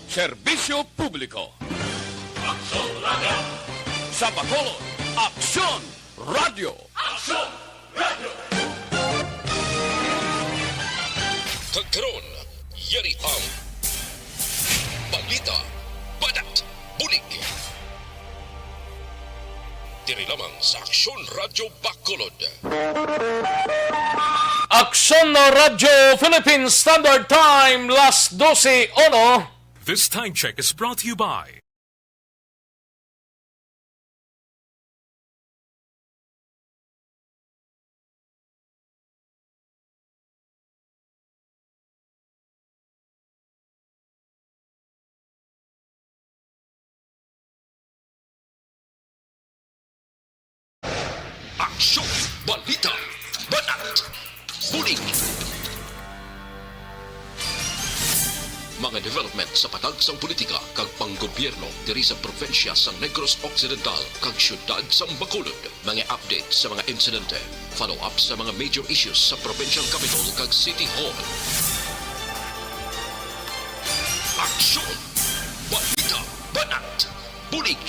Serbisyo Publiko. Aksyon Radio! Sa Bacolod, Aksyon Radio. Aksyon Radio! Kagkaroon, yari ang Balita, Banat, Bulig. Diri lamang sa Aksyon Radio Bacolod. Aksyon Radio Philippine Standard Time, las 12:01. This time check is brought to you by Aksyon, Balita, Banat, Bulig. Mga development sa patagsang politika kag panggobyerno diri sa probinsya sa Negros Occidental kag syudad sa Bacolod. Mga update sa mga insidente, follow up sa mga major issues sa provincial capital kag City Hall. Aksyon, Balita, Banat, Bulig.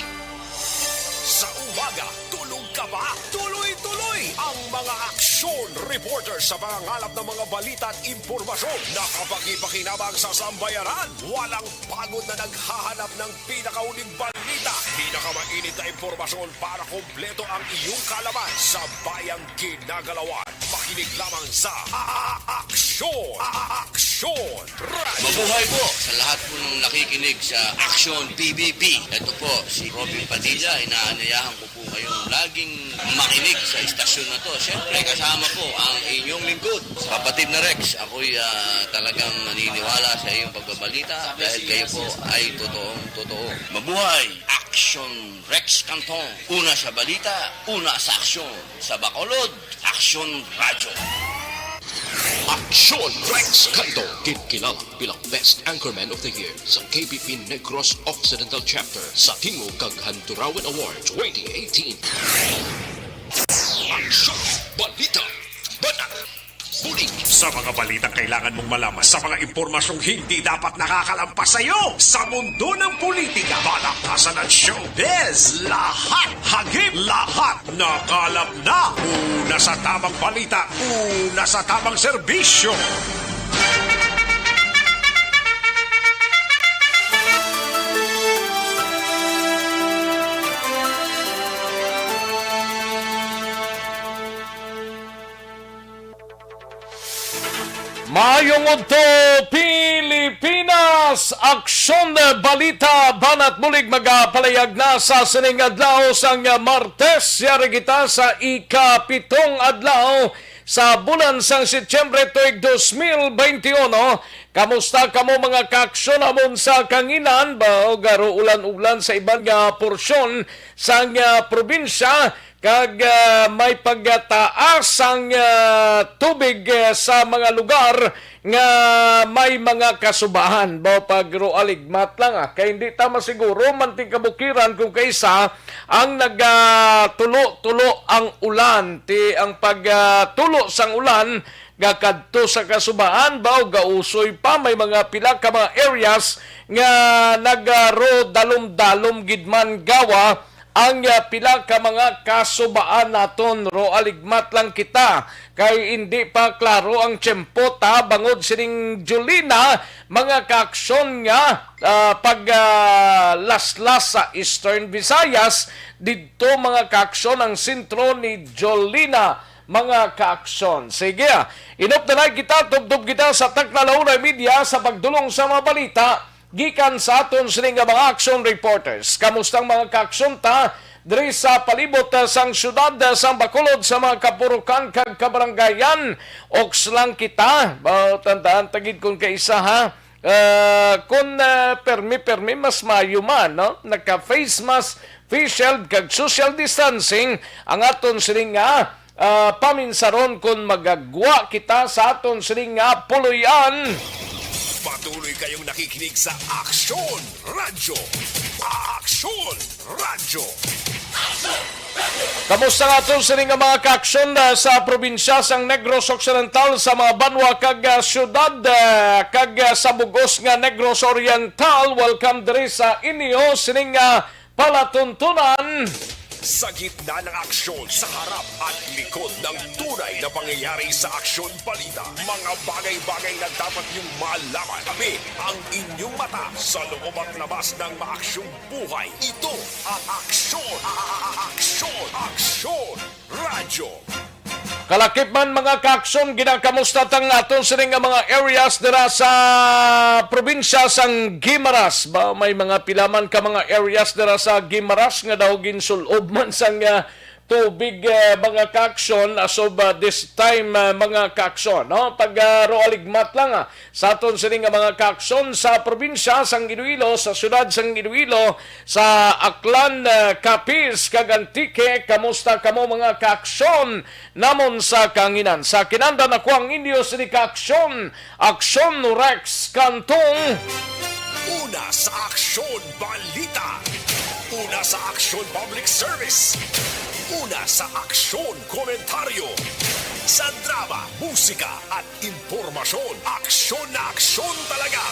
Sa umaga, tulog ka ba? Tuloy-tuloy ang mga aksyon reporter sa mga ngalap ng mga balita at impormasyon na kapag-ipakinabang sa sambayaran. Walang pagod na naghahanap ng pinakauling balita. Pinakamainit na impormasyon para kompleto ang iyong kalaman sa bayang ginagalawan. Makinig lamang sa Aksyon! Aksyon! Mabuhay po sa lahat po ng nakikinig sa Aksyon PBB. Ito po si Robin Padilla. Inaanayahan ko po kayong laging makinig sa istasyon na to. Siyempre kasama po ang inyong lingkod. Kapatid na Rex, ako'y talagang naniniwala sa iyong pagbabalita dahil kayo po ay totoong-totoo. Mabuhay! Aksyon Rex Cantong. Una sa balita, una sa aksyon. Sa Bacolod, Aksyon Radio. Aksyon Rex Cantong, kinkilala bilang Best Anchorman of the Year sa KBP Negros Occidental Chapter sa Tingog kag Handurawan Award 2018. Aksyon, Balita, Banat, Bulig. Sa mga balitang kailangan mong malaman, sa mga impormasyong hindi dapat nakakalampas sa iyo, sa mundo ng politika, balakasan at showbiz, lahat, hagip, lahat, nakalap na. Una sa tamang balita, una sa tamang serbisyo. Mayong udto Pilipinas, Aksyon Balita Banat Bulig magapalayag na sa sining adlaw sang Martes. Yari kita sa ikapitong adlaw sa bulan sang Setyembre tuig 2021. Kamusta kamo mga kaaksyon amon sa kanginan ba o garo ulan-ulan sa ibang porsyon sang probinsya? Kag may pagtaas ang tubig sa mga lugar nga may mga kasubahan. Ba pagro-aligmat lang kay hindi ta masiguro manting kabukiran kung kaisa ang nagtulo-tulo ang ulan. Ti ang pagtulo sang ulan gakadto sa kasubaan ba o gausoy pa may mga pila ka mga areas nga nagaro dalom-dalom gidman gawa ang pila ka mga kasubaan naton. Ro aligmat lang kita kay hindi pa klaro ang tiyempo ta bangod sining Julina mga kaaksyon nga paglaslas sa Eastern Visayas didto mga kaaksyon ang sentro ni Julina mga kaaksyon. Sige, inop na lang kita, tubdob kita sa Taklalauna Media sa pagdulong sa mga balita gikan sa aton sining mga action reporters. Kamustang mga kaaksyon ta diri sa palibot sang syudad sang Bacolod sa mga kapurukan kag kabaranggayan. Oks lang kita. Tandaan tagid kung kaisa ha. Kung permi mas mayo man, no? Naka-face mask, face shield kag social distancing ang aton sining paminsaron kung magagwa kita sa aton sining puluyan. Patuloy kayong nakikinig sa Aksyon Radio. Aksyon Radio. Kamusta nga ito sa mga kaaksyon sa probinsya sang Negros Occidental sa mga banwa kag syudad kag sa bugos nga Negros Oriental? Welcome diri sa inyo sining palatuntunan. Sa gitna ng aksyon, sa harap at likod ng tunay na pangyayari sa Aksyon Balita, mga bagay-bagay na dapat niyong malaman. Kami ang inyong mata sa loob at labas ng maaksyong buhay. Ito ang Aksyon! Aksyon! Aksyon! Radyo! Kalakip man mga kaaksyon, ginakamusta tang aton sining mga areas dira sa probinsya sang Guimaras. Ba may mga pilaman ka mga areas dira sa Guimaras nga daw ginsulob man sang tubig mga kaaksyon as of this time mga kaaksyon, no? Pag roaligmat lang sa aton sining mga kaaksyon sa probinsya sang Iloilo, sa syudad sang Iloilo, sa Aklan, Capiz, kag Antique. Kamusta kamo mga kaaksyon namon sa kanginan? Sa kinanda na ko ang inyo sini kaaksyon, Aksyon Rex Cantong. Una sa Aksyon Balita. Una sa Aksyon Public Service. Una sa Aksyon Komentaryo. Sa drama, musika at impormasyon. Aksyon na aksyon talaga.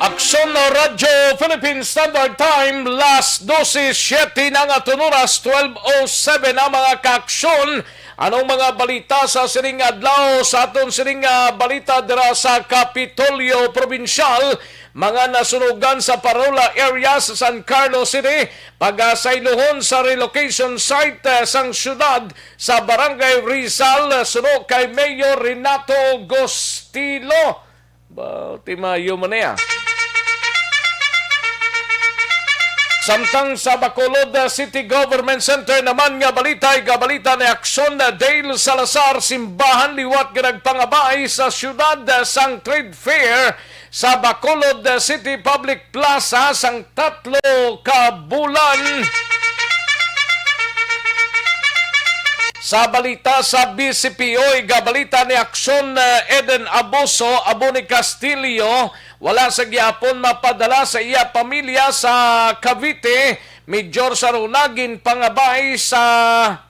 Aksyon Radio Philippine Standard Time, last 12:07 na nga tunuras, 12:07 na mga kaaksyon. Anong mga balita sa sining adlaw sa aton sining balita dira sa Kapitolyo Provincial? Mga nasunugan sa Parola area sa San Carlos City, pagasaylohon sa relocation site sang syudad sa Barangay Rizal, suno kay Mayor Renato Gostilo. Timayo mo na yan. Samtang sa Bacolod City Government Center naman nga balita ay gabalita ni Aksyon Dale Salazar, simbahan liwat nga nagpangabay sa syudad sang trade fair sa Bacolod City Public Plaza sang 3 ka bulan. Sa balita sa BCPO, gabalita ni Aksyon Eden Abuso, Abo ni Castillo, wala sa gyapon mapadala sa iya pamilya sa Cavite. Major sarunagin pangabay sa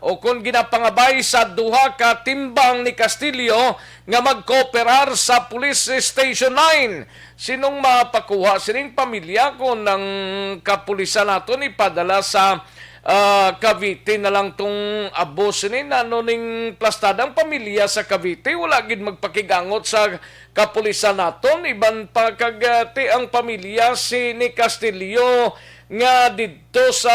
o kung ginapangabay sa duha ka timbang ni Castillo nga magkooperar sa Police Station 9. Sinong mapakuha sining pamilya kung ng kapulisan naton ipadala sa Cavite na lang tong abos ni ning plastadang pamilya sa Cavite, wala gid magpakigangot sa kapulisan naton. Iban pa kagati ang pamilya si ni Castillo nga didto sa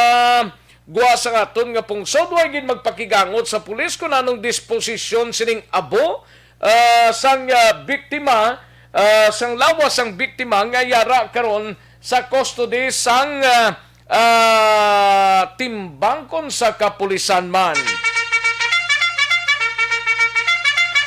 guwa sa aton nga pungsod, wala gid magpakigangot sa pulis kung anong disposisyon sining abo sang biktima, sang lawas sang biktima nga yara karon sa custody sang timbangkon sa kapulisan man.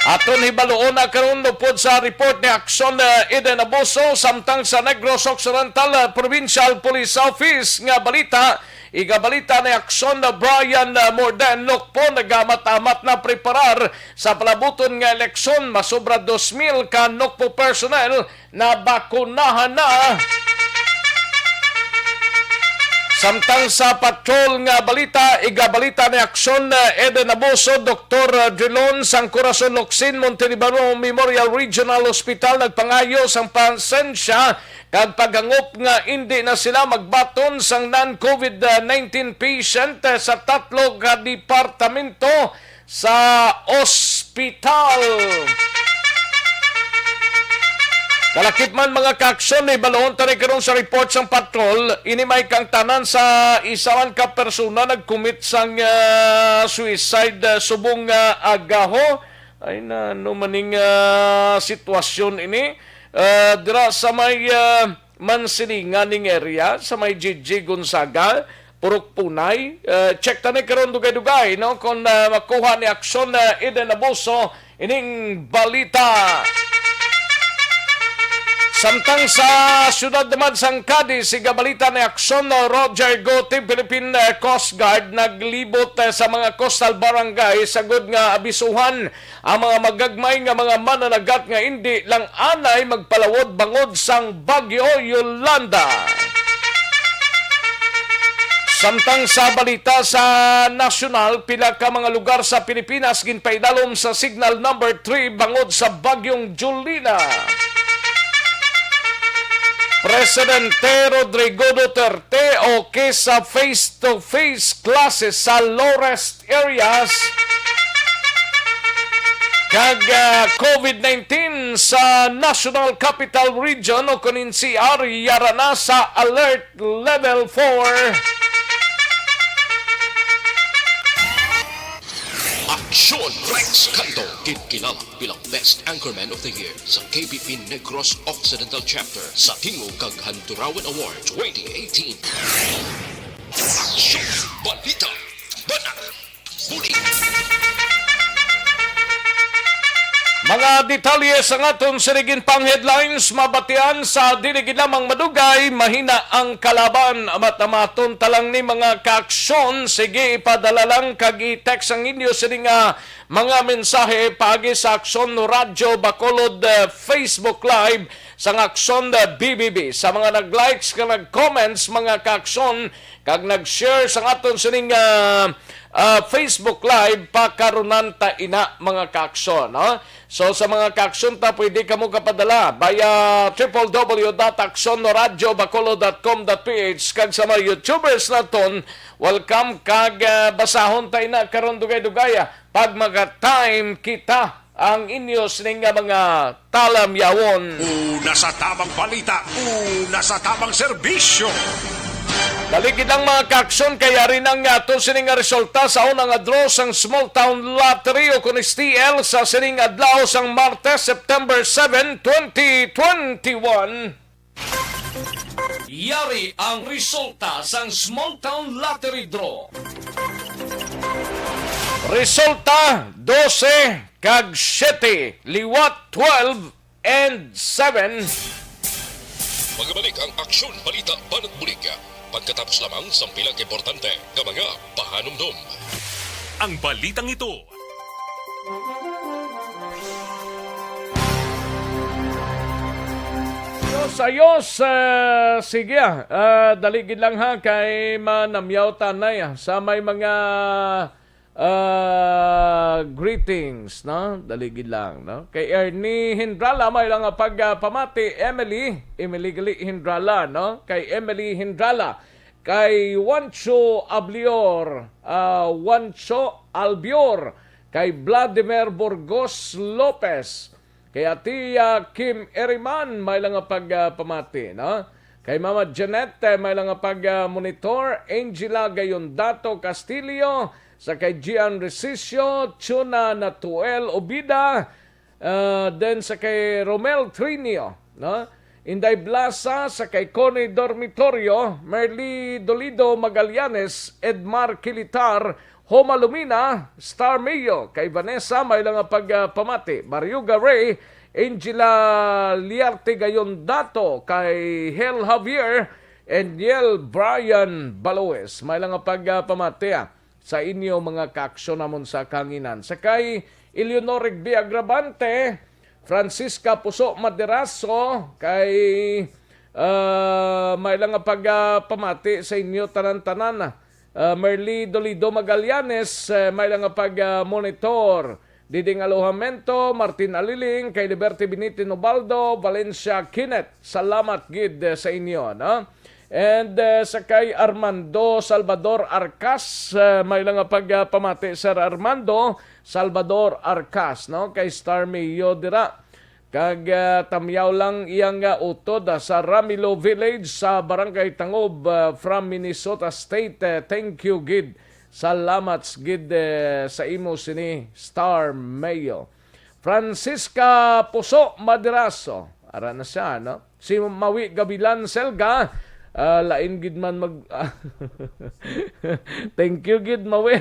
Aton hibaluon na karon lupod sa report ni Aksyon Eden Abuso, samtang sa Negros Occidental Provincial Police Office nga balita, igabalita ni Aksyon Brian Morden Lokpo, nagamat-amat na preparar sa palabuton nga eleksyon. Masobra 2,000 ka Nokpo personnel na bakunahan na. Samtang sa patrol nga balita, igabalita ni Aksyon Eden Abuso, Dr. Drilon sang Corazon Locsin, Montelibano Memorial Regional Hospital nagpangayo sang pasensya kag paghangop nga hindi na sila magbaton sang non-COVID-19 patient sa 3 ka departamento sa ospital. Kalakip man mga kaaksyon, ibalon tani karon sa report sang patrol, ini may kang tanan sa isawan ka persona nagcommit sang suicide subong agaho. Ay na maning sitwasyon ini dira sa may Mansilingan ning area, sa may GG Gonzaga, Purok Punay. Check tani karon dugay-dugay no kung makuha ni Aksyon Eden Abuso ining balita. Samtang sa syudad naman sang Cadiz, siga balita ni Aksyon Roger Gotti, Philippine Coast Guard naglibot sa mga coastal barangay sagod nga abisuhan ang mga magagmay nga mga mananagat nga hindi lang anay magpalawod bangod sang Bagyo Yolanda. Samtang sa balita sa nasyonal, pila ka mga lugar sa Pilipinas ginpaidalom sa signal number 3 bangod sa Bagyong Julina. Presidente Rodrigo Duterte okay sa face-to-face classes sa low-risk areas kag COVID-19 sa National Capital Region o kunin CR yara na sa Alert Level 4. Aksyon Rex Cantong, kilala bilang Best Anchorman of the Year sa KBP Negros Occidental Chapter sa Tingog kag Handurawan Award 2018. Aksyon Balita, Banat, Bulig. Mga detalye sa ngaton sirigin pang headlines, mabatian sa diligid lamang madugay, mahina ang kalaban, matamaton talang ni mga kaaksyon, sige ipadala lang kag i-text ang inyo sa mga mensahe pagi sa Aksyon Radio Bacolod Facebook Live sa Aksyon BBB. Sa mga nag-likes kag nag-comments mga kaaksyon kag nag-share sa ngaton sa Facebook Live pakarunan ta ina mga kaaksyon, no? So sa mga kaaksyon ta pwede kamo kapadala via www.aksyonoradiobacolod.com.ph kag sa mga YouTubers naton welcome kag basahon ta ina karon dugay-dugaya pag maga-time kita ang inyo sining mga talamyawon. Una sa tamang balita, una sa tamang serbisyo. Daligid ang mga kaaksyon kaya rin ang ato sining resulta sa unang draw sang Small Town Lottery o kun STL sa sining adlaw sang Martes, September 7, 2021. Yari ang resulta sang Small Town Lottery Draw. Resulta 12 kag 7, liwat 12 and 7. Magbalik ang Aksyon Balita Banat Bulig pagkatapos lamang sa pilang importante ng mga pahanumdum. Ang balitang ito. Ayos, sige daligid lang ha kay manamyaw tanay sa may mga greetings, no? Daligid lang, no? Kay Ernie Hindrala may lang pagpamati Emily Gali Hindrala, no? Kay Emily Hindrala, kay Wancho Albior, kay Vladimir Burgos Lopez, kay Atia Kim Eriman may lang pagpamati, no? Kay Mama Janet may lang pag-monitor, Angela Gayondato Castillo, sa kay Gian Resicio, Chuna Natuel Obida, then sa kay Romel Trinio, no? Inday Blasa, sa kay Connie Dormitorio, Merly Dolido Magallanes, Edmar Kilitar, Homa Lumina, Star Mayo, kay Vanessa may lang pagpamati, Mariuga Ray, Angela Liarte Gayondato, kay Hel Javier, and Yel Brian Baloes may lang pagpamati sa inyo mga kaaksyon namon sa kanginan. Sa kay Eleonor B. Agravante, Francisca Puso Maderaso, kay may lang pagpamati sa inyo tanan-tanan. Merly Dolido Magallanes, may lang pag-monitor. Diding Alojamento, Martin Aliling, kay Liberty Benito Nobaldo, Valencia Kinet. Salamat gid sa inyo, no? And sa kay Armando Salvador Arcas, may lang pagpamati Sir Armando Salvador Arcas, no? Kay Star Mayo dira. Kag tamyaw lang iyang utod sa Ramilo Village sa Barangay Tangob from Minnesota State. Thank you gid. Salamat gid sa imo sini Star Mayo. Francisca Puso Maderaso, ara na siya, no? Si Mawi Gabilan Selga, lain gid man Thank you gid Mawi.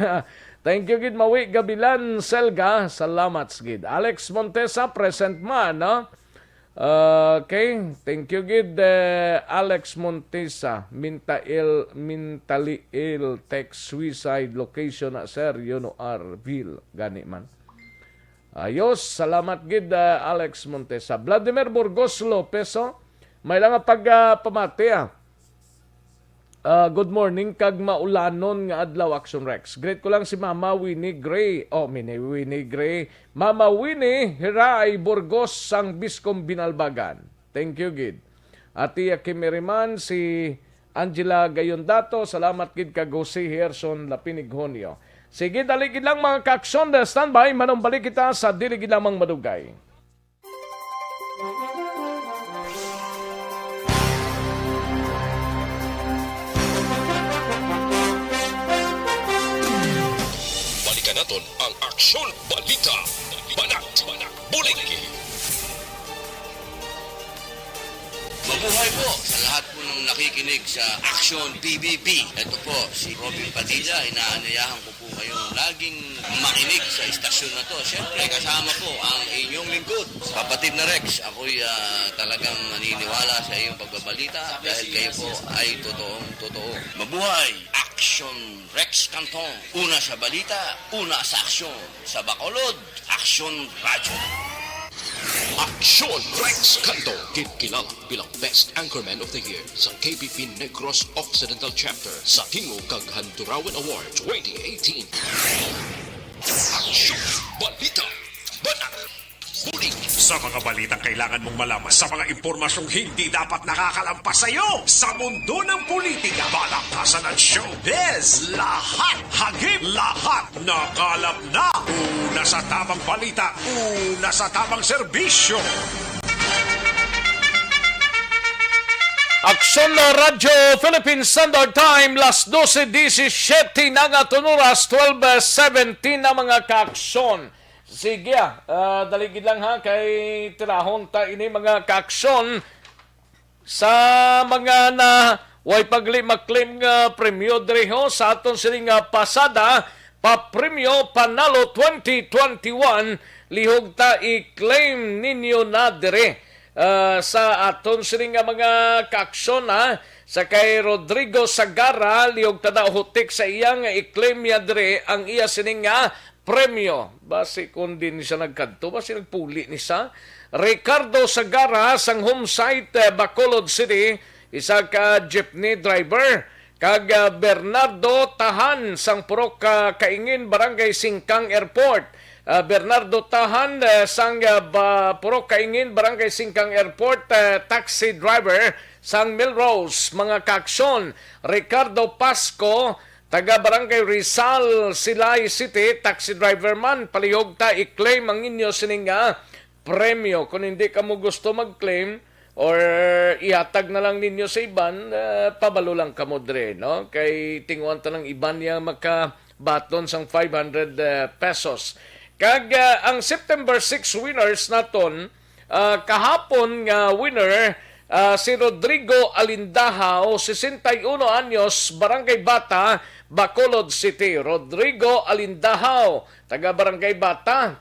Thank you gid Mawi Gabilan Selga. Salamat gid. Alex Montesa present man, no? Okay, thank you gid Alex Montesa, Mintaliil text suicide location na sir Arville gani man. Ayos, salamat gid Alex Montesa. Vladimir Burgos Lopez, may lang pamati good morning kag maulanon nga adlaw Aksyon Rex. Great ko lang si Mama Winnie Gray. Winnie Gray. Mama Winnie Hiray Burgos sang Biscom Binalbagan. Thank you gid. Ati Kimeriman si Angela Gayondato. Salamat gid kag Jose Herson Lapinighonio. Sige, daligid lang mga kaaksyon. Standby, manong balik kita sa diligid lamang madugay. Naton ang Aksyon Balita. Banat, Bulig. Mabuhay po sa lahat po ng nakikinig sa Aksyon PBB. Ito po, si Robin Padilla. Inaanayahan ko po kayong laging makinig sa istasyon na to. Siyempre, kasama po ang inyong lingkod. Kapatid na Rex, ako'y talagang naniniwala sa iyong pagbabalita dahil kayo po ay totoo. Mabuhay! Aksyon Rex Cantong. Una sa balita, una sa aksyon. Sa Bacolod, Aksyon Radyo. Aksyon Rex Cantong, kilala bilang Best Anchorman of the Year sa KBP Negros Occidental Chapter sa Tingog kag Handurawan Award 2018. Aksyon Balita. Banat. Bulig. Sa mga balitang kailangan mong malaman, sa mga impormasyong hindi dapat nakakalampas sa iyo, sa mundo ng politika, balakasan at showbiz, lahat, hagip, lahat, nakalap na. Una sa tamang balita, una sa tamang serbisyo. Aksyon na Radyo Philippine Standard Time, las 12:17 na nga tunuras, 12:17 na mga kaaksyon. Sige, daligid lang kay tirahon ta ini mga kaaksyon sa mga na way pagli-claim nga premyo direho sa aton sining pasada pa-premyo panalo 2021 lihog ta i-claim ninyo na dire sa aton sining mga kaaksyon sa kay Rodrigo Sagara lihog ta daw hutik sa iyang i-claim niya dire ang iya sining premyo. Basi kung din siya nagkanto, basi nagpuli ni sa Ricardo Sagara sang home site Bacolod City, isa ka jeepney driver. Kag Bernardo Tahan sang Purok Kaingin Barangay Singkang Airport. Bernardo Tahan sang Purok Kaingin Barangay Singkang Airport, taxi driver sang Melrose. Mga kaaksyon, Ricardo Pasco taga Barangay Rizal, Silay City, taxi driver man, palihog ta i-claim ang inyo sining premyo. Kung hindi ka mo gusto mag-claim or ihatag na lang ninyo sa iban, pabalo lang ka mo dre, no? Kay tinguan ta ng iban niya makabaton sang 500 pesos. Kag ang September 6 winners naton, kahapon nga winner, si Rodrigo Alindahaw, 61 anyos, Barangay Bata, Bacolod City. Rodrigo Alindahaw, taga Barangay Bata,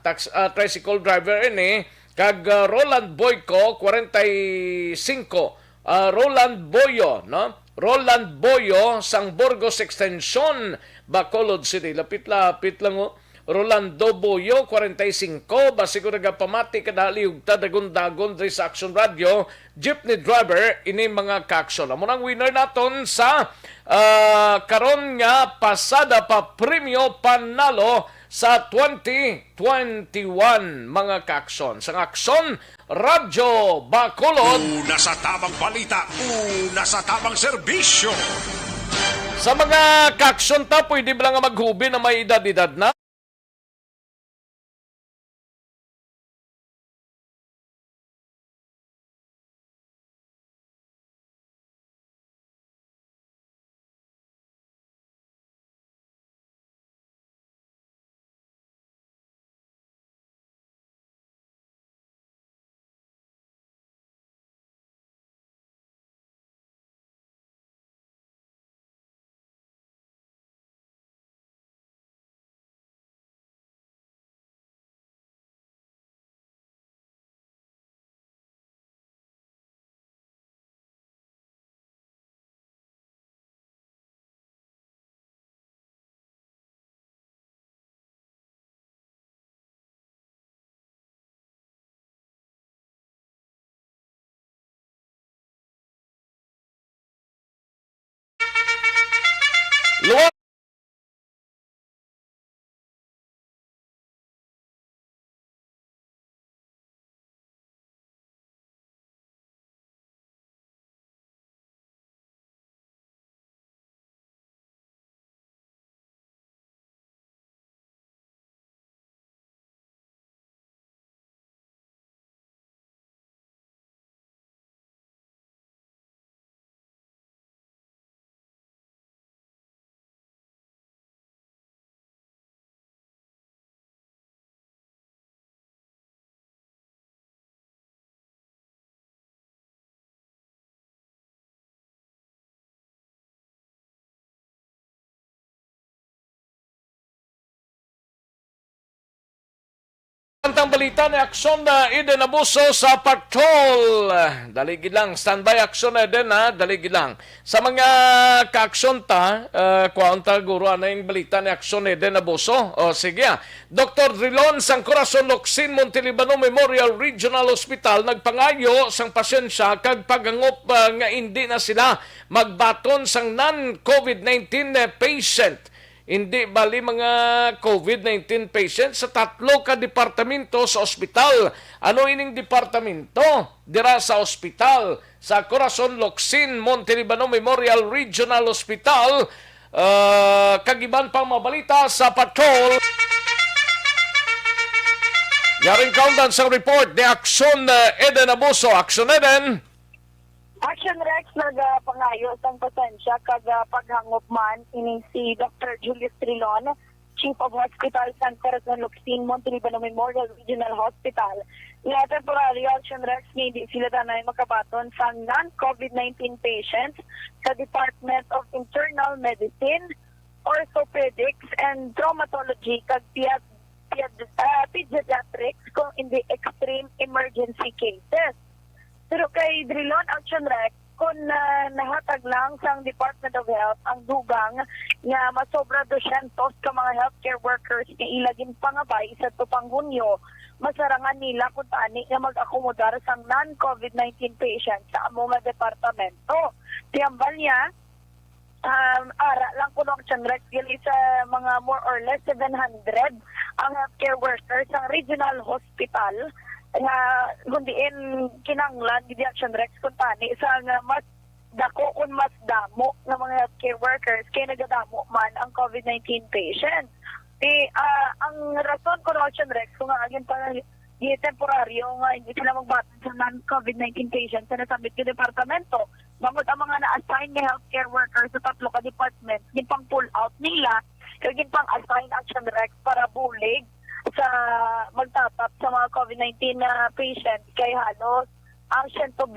tricycle driver ini. Kag Roland Boyco, 45. Roland Boyo, no? Roland Boyo, sang Burgos Extension, Bacolod City. Lapit-lapit lang Rolando Boyo, 45. Basi ko nagapamati kadaliog ta dagon-dagon diri sa Aksyon Radio, jeepney driver, ini mga kaaksyon. Amo nang winner naton sa karon nga pasada pa premyo panalo sa 2021 mga kaaksyon. Sa Aksyon Radio Bacolod, Una sa tamang balita, una sa tamang serbisyo. sa mga kaaksyon ta, pwede ba lang maghubi na may edad-edad na? Luwag ang balita ni Aksyon na Eden Abuso sa patrol. Daligid lang, standby Aksyon na Eden ha, daligid lang. Sa mga ka-aksyon ta, kuwaunta guro na yung balita ni Aksyon Eden Abuso. O sige Dr. Drilon sang Corazon Locsin Montelibano Memorial Regional Hospital nagpangayo sang pasyensya kag pagangop nga hindi na sila magbaton sang non-COVID-19 patient. Hindi bali mga COVID-19 patients sa 3 ka departamento sa ospital. Ano ining departamento? Dira sa ospital sa Corazon Locsin Montelibano Memorial Regional Hospital. Kagiban pang mabalita sa patrol. Yaring countdown sa report ni Aksyon Eden Abuso. Aksyon Eden. Action Rex nagapangayo sang pasensya kag paghangop man ining si Dr. Julius Trilon, Chief of Hospital San Corazon Locsin Montelibano Memorial Regional Hospital. Nga temporary Action Rex hindi sila tanay makabaton sa non-COVID-19 patients sa Department of Internal Medicine, Orthopedics and Traumatology kag Pediatrics kung in the extreme emergency cases. Pero kay Drilon Action Rec, kung nahatag lang sa Department of Health ang dugang nga masobra 200 ka mga healthcare workers nga ilagin pangabay sa tupang Hunyo, masarangan nila kung tani nga mag-akomodar sa non-COVID-19 patients sa among departamento. Tiyambal niya, ara lang ko ng Action Rec, sa mga more or less 700 ang healthcare workers sa regional hospital nga gundiin kinanglan di Action Rex kung tani sa nga mas dako kung mas damo ng mga healthcare workers kay nagadamo man ang COVID-19 patients. Ang rason ko ng Action Rex kung agin pa di temporaryo nga hindi sila magbatid sa non-COVID-19 patients sa nasabit ng departamento. Bangod ang mga na-assign na healthcare workers sa 3 ka department, din pang pull out nila, kaya din pang assign Action Rex para bulig sa magtatap sa mga COVID-19 na patients kay halos ang 125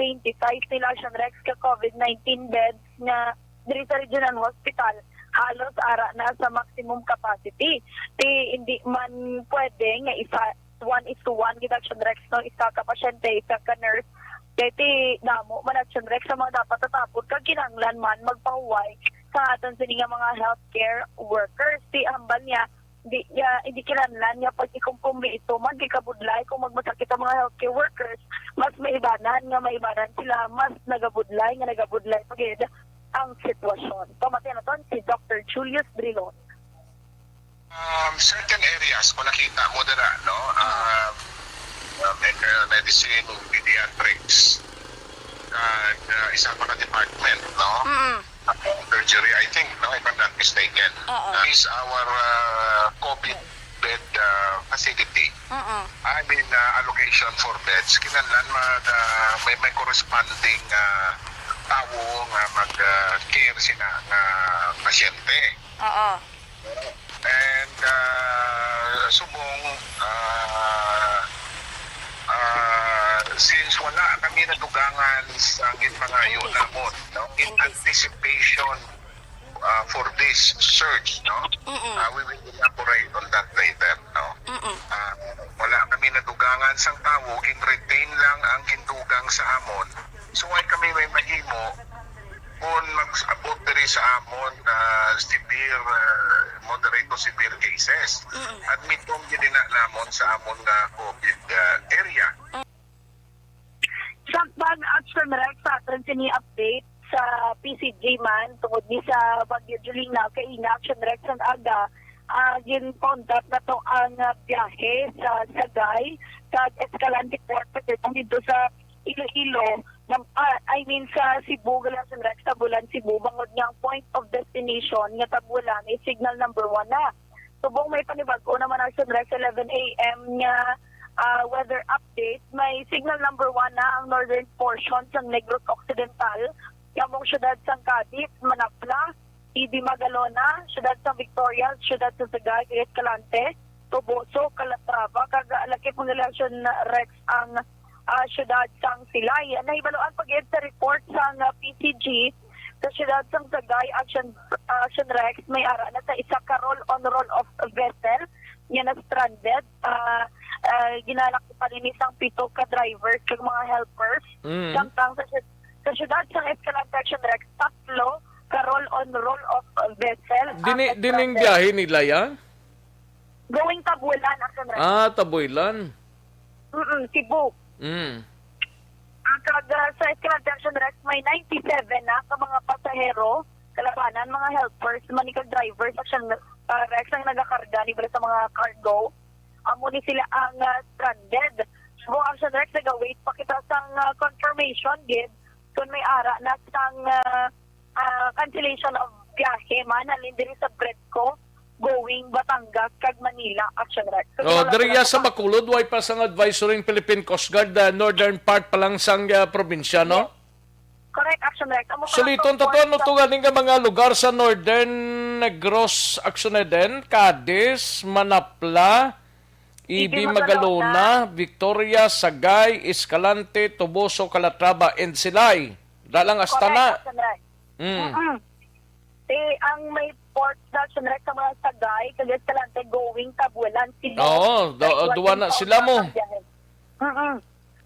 nila Action Rex ka COVID-19 beds na diri sa regional hospital halos ara na sa maximum capacity. Hindi man pwede nga isa 1:1 gid Action Rex no isa ka pasyente isa ka nurse kaya damo man Action Rex sa mga dapat tatapod kag kinanglan man magpahuway sa aton sa mga healthcare workers. Hambal niya hindi kinahanglan nga pag ikumpumbi ito man di kabudlay kung magmasakit ang mga healthcare workers mas maibanan sila mas nagabudlay pagid ang sitwasyon. Pamati na ton si Dr. Julius Drilon. Certain areas kung nakita mo dira no medicine, pediatrics and isa pa ka department no surgery, I think, no, if I'm not mistaken. Is our COVID bed facility. I mean, allocation for beds. Kinahanglan may corresponding tao nga mag-care sina nga pasyente. And subong since wala kami natugangan sa ginpangayo namon, no, in anticipation for this surge, no, we will elaborate on that later, no. Wala kami natugangan sang tao, gin-retain lang ang gindugang sa amon. So why kami may mahimo kung mag-abot diri sa amon severe, moderate to severe cases. Admit kong gina namon sa amon na COVID area. Sakbang Action Rex sa aton sini update sa PCG man tungod ni sa Bagyo Julina kay ina-action direct sa aga gin contact na to ang biyahe sa Sagay kag Escalante Port dito sa Iloilo sa Cebu Galasan Rex tabulan Cebu bangod nga ang point of destination nga tabulan is signal number 1 na. Subong may panibag-o naman ang Rex 11 a.m. nga weather update, may signal number 1 na ang northern portion ng Negros Occidental, Yamong Syudad sang Cadiz, Manapla, Ibi Magalona, Syudad sang Victoria, Syudad sang Sagay, Escalante, Toboso, Calatrava, kagalakip ng election Rex ang Syudad sang Silay. Nahibaluan pag sa report sang PCG sa Syudad sang Sagay, Aksyon Rex, may ara na sa isa ka roll-on-roll of vessel yan na stranded. Ginalak pa rin isang 7 ka drivers kag mga helpers. Samtang sa syudad sa Escalante Action Rex, 3 ka roll-on-roll of vessel. Dining biyahe nila yan? Going Tabulan Action Rex. Tabulan. Cebu. Kag sa Escalante Action Rex, may 97 na ka mga pasahero, kalabanan, mga helpers, manikag drivers, Action Rex ang nagakarga nila sa mga cargo. Amo ni sila ang stranded. So, Action Rex nag-wait pa kita sang confirmation gid kung may ara na sang cancellation of biyahe man alin diri sa Bredco going Batangas kag Manila, Action Rex. So, diriya sa Bacolod way pa sang advisory ng Philippine Coast Guard northern part pa lang sang probinsya, no? Correct, Action Rex. Suliton totoo to ganing nga mga lugar sa Northern Negros, Action din, Cadiz, Manapla, Ibi Magalona, Victoria, Sagay, Escalante, Toboso, Calatrava, and Silay. Dalang Astana. Ang may port na Action Rex sa mga Sagay, kag Escalante going Tabulan, Cebu. Duwa na sila mo.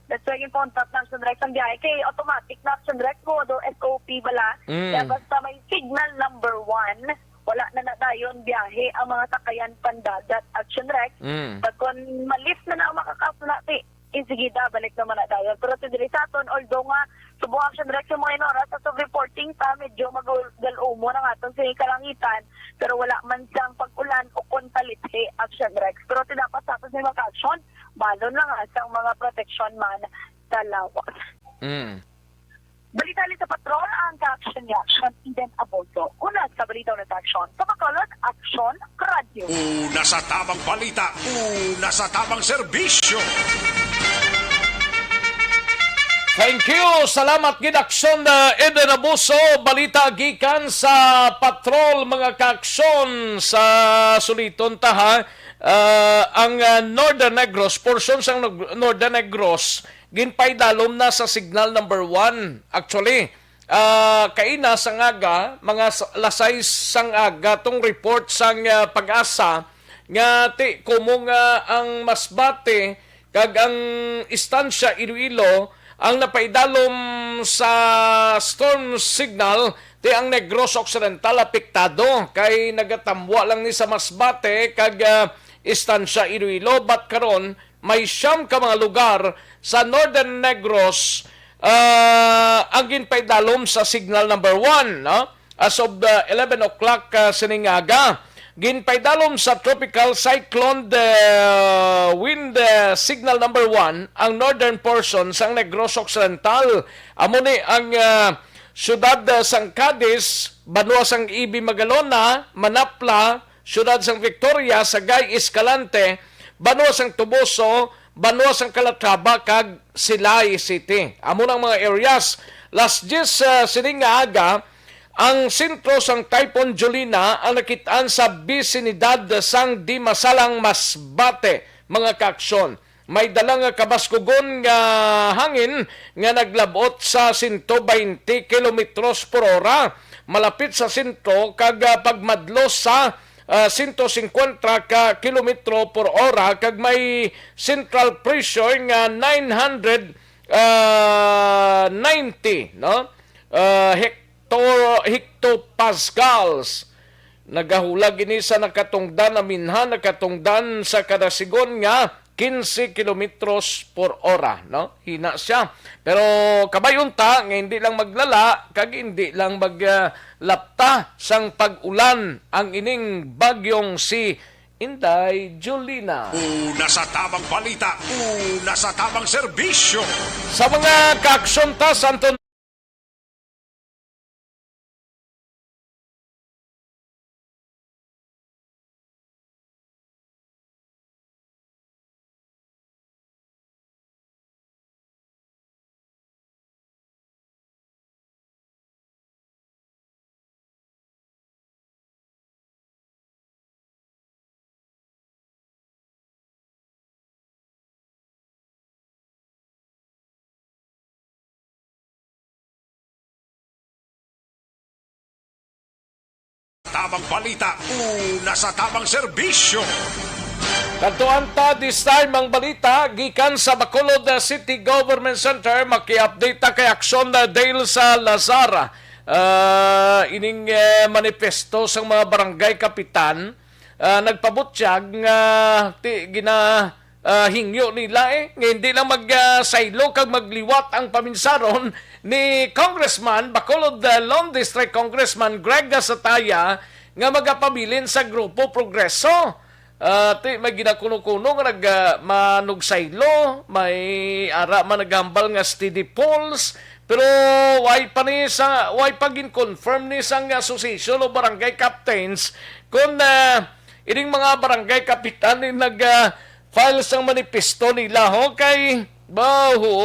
That's why yung contact ng Action Rex ang biyahe. Kay automatic na Action Rex mo, SOP bala. Kaya basta may signal number 1, wala na dayon biyahe ang mga sakayan pandagat Action Rex. Pag kung malif na makakaso natin, sige balik naman na dayon. Pero tidiri sa aton, although nga, subong Action Rex yung mga inora sa reporting pa, medyo mag-umo na nga itong kalangitan, pero wala man siyang pag-ulan o kontalithe Action Rex. Pero tinapas sa atin sa mga action, balon na nga sa mga protection man sa lawas. Balita sa patrol ang ka-action ni Action Eden Abolto. Una sa balita ulit action. Sa Bacolod, Action Radio. Una sa tamang balita, una sa tamang serbisyo. Thank you. Salamat gid Aksyon Eden Abuso. Balita gikan sa patrol mga ka-aksyon sa suliton ta ang Northern Negros, portion sang Northern Negros, ginpaydalom na sa signal number 1. Actually, kaina sang aga, mga lasay sang aga, tong report sang Pag-asa, nga ti kumong ang Masbate, kag ang istansya Iloilo, ang napaidalom sa storm signal, ti ang Negros Occidental apektado, kay nagatambwa lang ni sa Masbate, kag istansya Iloilo, bat karon may 9 ka mga lugar sa Northern Negros ang ginpaydalom sa signal number 1, no? As of 11 o'clock siningaga, ginpaydalom sa tropical cyclone wind signal number 1 ang northern portion sang Negros Occidental. Amo ni ang syudad sang Cadiz, banwa sang Ibi Magalona, Manapla, syudad sang Victoria, Sagay, Escalante, banwa sang Toboso, banwa sang Calatrava, kag Silay City. Amo nang mga areas. Last 10 sining nga aga, ang sentro sang Typhoon Julina ang nakitaan sa bisinidad sang di masalang Masbate, mga ka-aksyon. May dalang kabaskugon nga hangin nga naglabot sa 120 kilometros por hora malapit sa sentro, kag pagmadlos sa 150 ka kilometro por hora, kag may central pressure nga 990 no hectopascals. Nagahulag ini sa nakatungdan na minha, nakatungdan sa kada sigon nga 15 kilometros por hora, no? Hina siya. Pero kabayunta nga hindi lang maglala kag hindi lang maglapta sang pag-ulan ang ining bagyong si Inday Julina. Una sa tamang balita, una sa tamang serbisyo. Sa mga kaaksyon ta sa Anton Tamang balita, una sa tamang serbisyo. Kantuan ta this time ang balita gikan sa Bacolod City Government Center. Maki-update ta kay Aksyon Dale sa Lazara. Ining manifesto sa mga barangay kapitan nagpabutyag nga hingyo nila nga hindi lang magsaylo kag magliwat ang paminsaron ni Congressman Bacolod Lone District Congressman Greg Sataya nga magapabilin sa Grupo Progreso. May ginakuno-kuno nga manugsaylo, may ara man nagambal nga steady polls, pero why pa gin-confirm ni sang association o barangay captains kung ining mga barangay kapitan ni file sang manifesto nila ho kay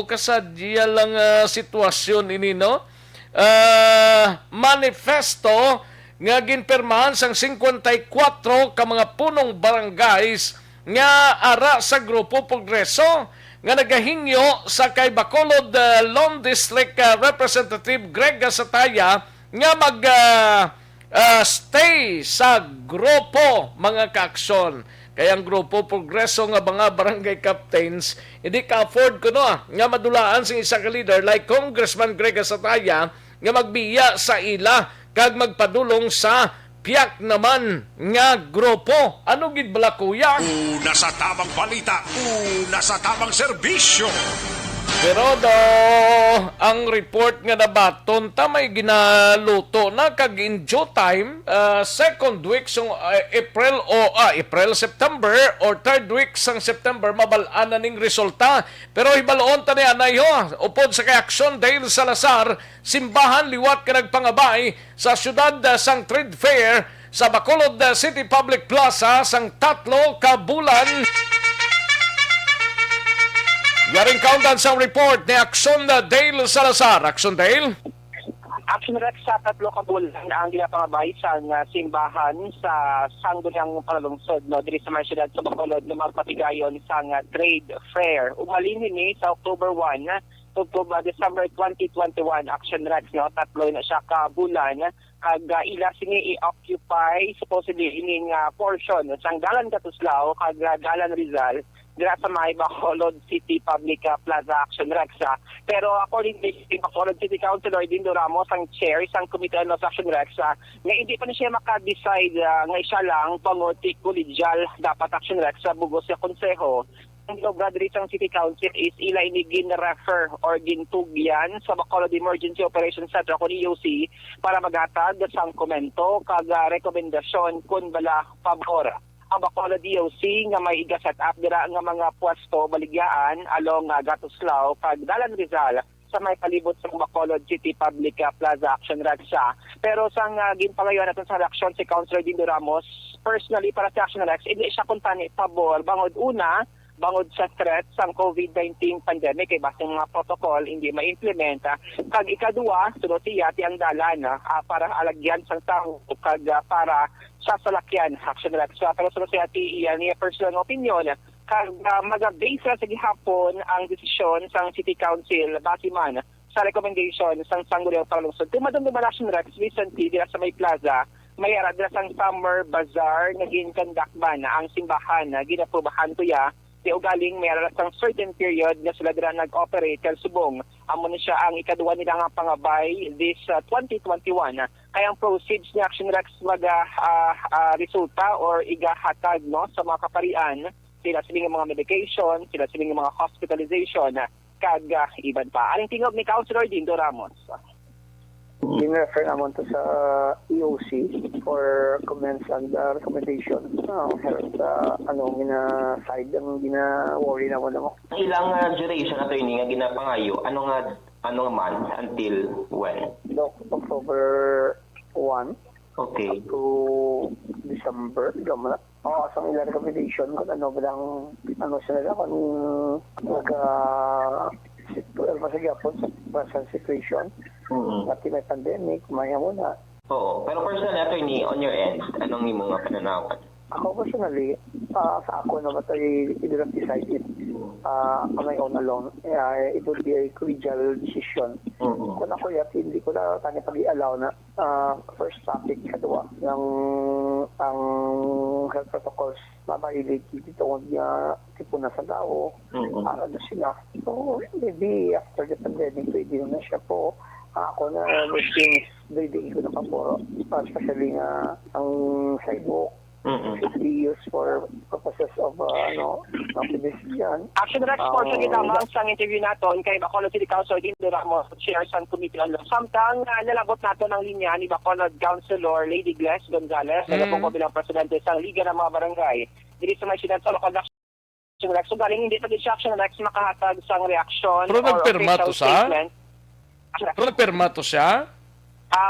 kasadya lang sitwasyon ini no. Manifesto nga ginpirmahan sang 54 ka mga punong barangays nga ara sa Grupo Progreso nga nagahingyo sa kay Bacolod Lone District Representative Greg Sataya nga stay sa grupo mga kaaksyon. Kaya ang Grupo Progreso nga mga barangay captains hindi ka-afford ko nga madulaan sa isa ka leader like Congressman Greg Sataya nga magbiya sa ila kag magpadulong sa piyak naman nga grupo. Ano gid bala kuya? Una sa tamang balita, una sa tamang serbisyo. Pero ang report nga nabaton may ginaluto na kag in due time second week sang September or third week sang September mabal-an na ning resulta. Pero hibaloon ta ni anay upod sa kay Aksyon dahil sa Salazar simbahan liwat ka nagpangabay sa syudad sang Trade Fair sa Bacolod City Public Plaza sang 3 ka bulan. Yaring kauntan sa report ni Aksyon Dale Salazar. Aksyon Dale? Aksyon Rex sa 3 ka bulan ang ginapangabay sa simbahan sa sangguniang panalungsod diri sa mga syudad sa Bacolod na magpatigayon sa trade fair. Umalin ni sa October 1 December 2021 Aksyon Rex 3 na siya ka bulan ag ila sini i-occupy supposedly ining portion sang Dalan Katuslao kag Dalan Rizal dira sa may Bacolod City Public Plaza Aksyon Rex. Pero according to Bacolod City Councilor Dindo Ramos, ang chair sang Committee on Aksyon Rex, nga hindi pa na siya maka-decide nga siya lang pangutik collegial dapat Aksyon Rex sa bugos sa konseho. Ang Brother sang City Council is ila ini gin-refer or gintugyan sa Bacolod Emergency Operations Center kung EOC para maghatag sang komento kag rekomendasyon kung bala pabor ang Bacolod DOC nga may iga-set up dira nga mga pwesto baligyaan along Gatuslao kag Dalan Rizal sa may palibot sa Bacolod City Public Plaza Aksyon Rex. Pero sang ginpalayon natin sa aksyon si Councilor Dindo Ramos, personally para sa Aksyon Rex, hindi siya kuntani pabor bangod bangod sa threat sang COVID-19 pandemic kay basta mga protocol hindi ma-implement. Kag ikaduwa, sunod siya ang dalan para alagyan sang tao kag para sa salakyan Aksyon Rex. Pero sunod siya niya personal opinion kag mag-base sa gihapon ang desisyon sang City Council basiman sa recommendation sang sangguniang panalungsod. Tumadong naman Aksyon Rex recently dira sa may plaza may aradra sang summer bazaar na ginconductban ang simbahan na ginaprobahan kuya di ugaling may sang certain period na sila dira nag-operate kay subong. Amo na siya ang ikaduwa nila nga pangabay this 2021. Kaya ang proceeds ni Aksyon Rex resulta or igahatag sa mga kaparian sila siling mga medication, sila siling mga hospitalization, kag iban pa. Aling tingog ni Councilor Dindo Ramos. Gina-refer naman to sa EOC for comments and recommendation. Health, gina-side ang gina-worry naman ako. Ilang duration attorney nga ginapangayo? Ano month until when? October 1. Okay. Up to December. Gama. Sa ilang recommendation kung ano ba lang siya nila kung masagapon sa present situation. Pati may pandemic, maya muna. Oo. Pero personally, attorney, on your end, anong imong nga pananawan? Ako personally, sa ako na I didn't decide it on my own alone. It would be a collegial decision. Kung ako hindi ko na kanya pag-i-allow na first topic, kadwa, ang health protocols mabahilig dito niya tipo na sa tao, para na sila. So, maybe after the pandemic, pwede na siya po. Ako na things, day ko na po, especially nga ang sidewalk, should be used for purposes of activism yan. Action Rex portion ginamang sa interview naton kay Bacolod City Councilor Dindo Ramos, Chair sa Committee on Law. Samtang nalabot nato ng linya ni Bacolod Councilor Lady Glass Gonzales, na po bilang presidente sa Liga ng mga Barangay. Dili sa may siyudad sa lokal na Action Rex. So galing hindi pa din siya Action Rex makahatag sa reaksyon Pero or nagpirma official to sa? statement. Pero nagpirma to siya?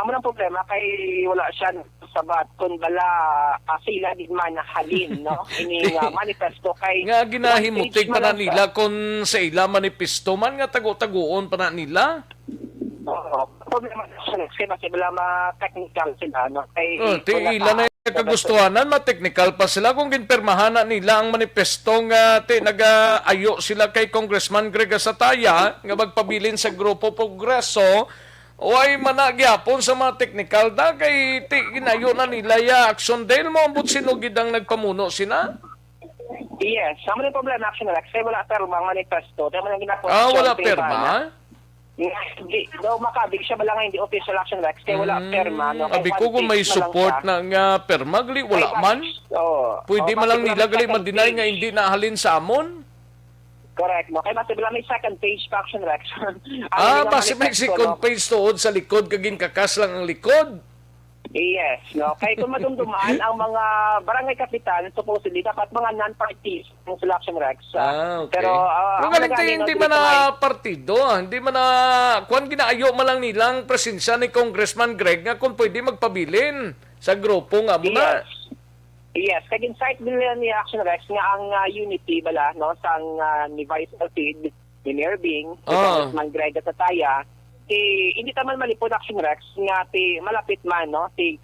Munang problema kay wala siya sabat kung bala sila di man halin no ini manifesto kay Nga ginahimutig pa na nila kung sa ila manifesto man nga tago-taguon pa na nila. Problema siya kasi bala ma-technical sila no kay ila na kagustuhanan ma-technical pa sila kung ginpermahan na nila ang manifesto nga nag-ayo sila kay Congressman Greg Asataya nga magpabilin sa Grupo Progreso. O ay managyapon sa mga technical da kay ginayo na nila ya action dahil mo ambot sinugid ang nagpamuno sina? Yes, sama ng problema Action Rex kay wala perma ang manifesto. Kaya man ginapos. Wala perma? Hindi, daw makabig siya bala nga hindi official Action Rex kay wala perma. No? Abi ko kung may support na nga perma, gali wala man. Pwede man lang nila gali man-deny nga hindi nahalin sa amon. Correct, no? Kaya basta may second page pa Action Rex. Basta may second page tuod sa likod, kaging kakas lang ang likod. Yes, no? Kaya kung madumdumaan, ang mga barangay kapitan, supposedly, dapat mga non-parties ng sila Action Rex. Okay. Pero, hindi man na partido, hindi man na, kung ginaayo man lang nilang presensya ni Congressman Greg nga kung pwede magpabilin sa grupo nga muna. Yes, kaya insight nila ni Action Rex nga ang unity bala no sang ni Vice Alfid, ni Mayor Bing, ni Congressman Greg at Ataya, hindi taman malipod Action Rex nga malapit man no si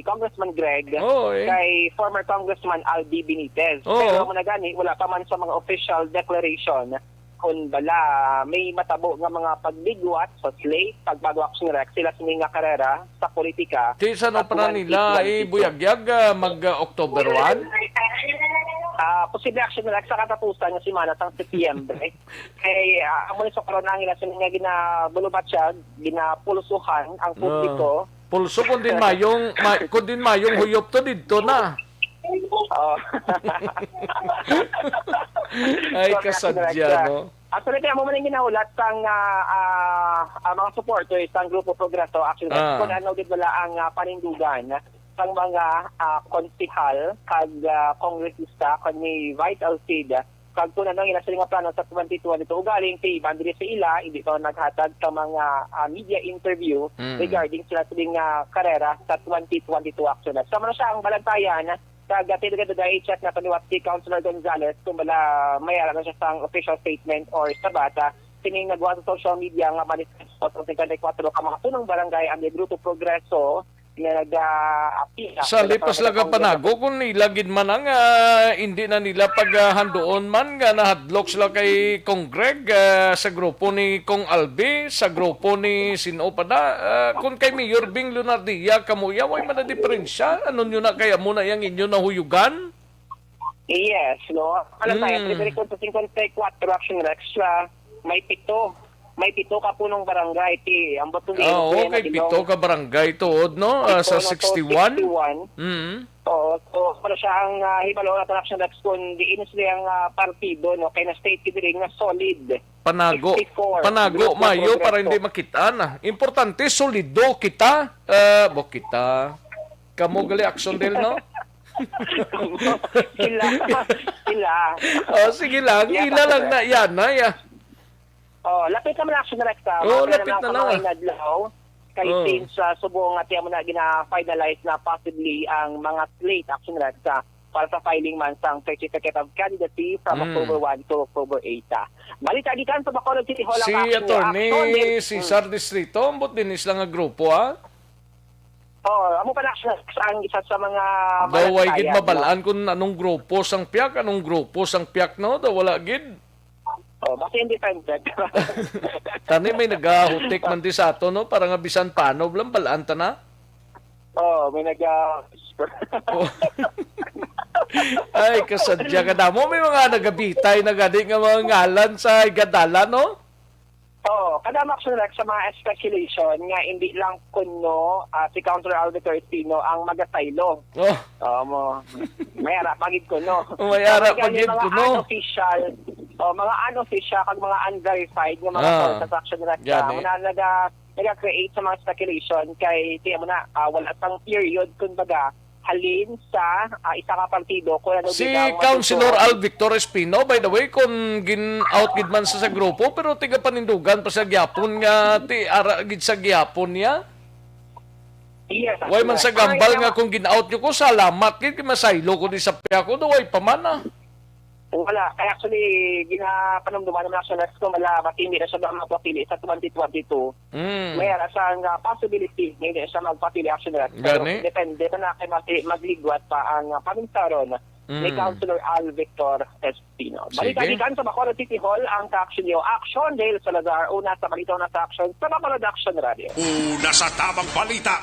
Congressman Greg kay former Congressman Albi Benitez. Pero muna gani wala pa man sa mga official declaration kung bala may matabo nga mga pagbigwat sa slate pagbago Action Rex sila nga karera sa politika. Di sana pa nila buyagyag mag-October 1? Posible Action Rex sa katapusan ng simana sang Setyembre. Kay amo ni sa corona nila nga ginabulubat siya, ginapulsuhan ang publiko. Pulso kung din mayong huyop to dito na. Ay, kasadya, no? Actually, kaya mo man yung ginaulat sang mga supporters sang Grupo Progreso Action Rex. Kung ano din wala ang panindugan sang mga konsihal kag kongresista kag ni Vice Alfid kag kung ano ila sa plano sa 2022 galing kay Bandri sa ila hindi to naghatag sa mga media interview regarding sila sa karera sa 2022 Action Rex. Sama na siya ang balantayan kag-titigad na i-check na paniwat si Councilor Gonzales kung bala mayara na siya sa official statement or sa bata sining nagwa sa social media nga manifesto sa 54 ka mga tunong barangay ang Grupo Progreso na nag-apila. Sa lipas lang ang panago kung ilagid man ang hindi na nila paghandoon man nga nahadlok sila kay Kong Greg sa grupo ni Kong Albi, sa grupo ni Sinopada, kung kay Mayor Bing Lunardia kamuya, way man na diferensya. Ano nyo na kaya muna yung inyo nahuyugan? Yes, no? Alam tayo, 54 Action Rex, may 7 may 7 ka punong barangay ti ambot ng okay, 7 ka barangay tuod no sa 61. 61. Oo, so para siya ang hibalo na action reps kung diin sila ang partido no kay na state kidring nga solid. Panago 64. Mayo para hindi makitaan na. Importante solido kita. Kita. Kamo gali action del no? Sila. Sige lang, ila lang na yan na ya. Lapit naman action direkta. Lapit na lang. Kay since subong at mo na gina-finalize na possibly ang mga slate action direkta para sa filing man sang certificate of candidacy from October 1 to October 8. Balita gikan sa Bacolod City Hall Si attorney Cesar Distrito, ambot din isla nga grupo ha. Amo pa na ang isa sa mga Daway gid mabalaan kung anong grupo sang piak, no? Daw wala gid. Basta independent. Tani may nagahutik man di sa ato, no? Para nga bisan paano, lang balaan ta na? May Ay, kasadya ka na mo. May mga nagabitay na gadi nga mga ngalan sa igadala, no? Kada action sa mga speculation nga hindi lang kuno si Counter Albert Espino ang magataylo. Mayara pagid kuno. Mayara pagid kuno. Mga unofficial kag mga unverified nga mga sources action nag-create sa mga speculation kay tiya mo na wala pang period kumbaga halin sa isa ka partido kung ano si Councilor Al Victor Espino, by the way, kung gin-out gid man sa grupo, pero tiga panindugan pa sa gyapon nga ti ara gid sa gyapon niya. Yes. Way man sa gambal nga kung gin-out nyo ko, salamat gid kay masaylo ko di sa piya ko, way pa man ah. Wala. Kaya actually, ginapanumduman naman action next ko malamat hindi na siya magpapili sa 2022. Mayroon siyang possibility na hindi siya magpapili action next. Pero depende na kay magligwat pa ang paminsaron ni Councilor Al Victor Espino. Balita-balikan sa Bacolod City Hall ang ka-action niyo. Aksyon Dale Salazar, una sa balita na sa action sa Bacolod Action Radio. Una sa tamang balita,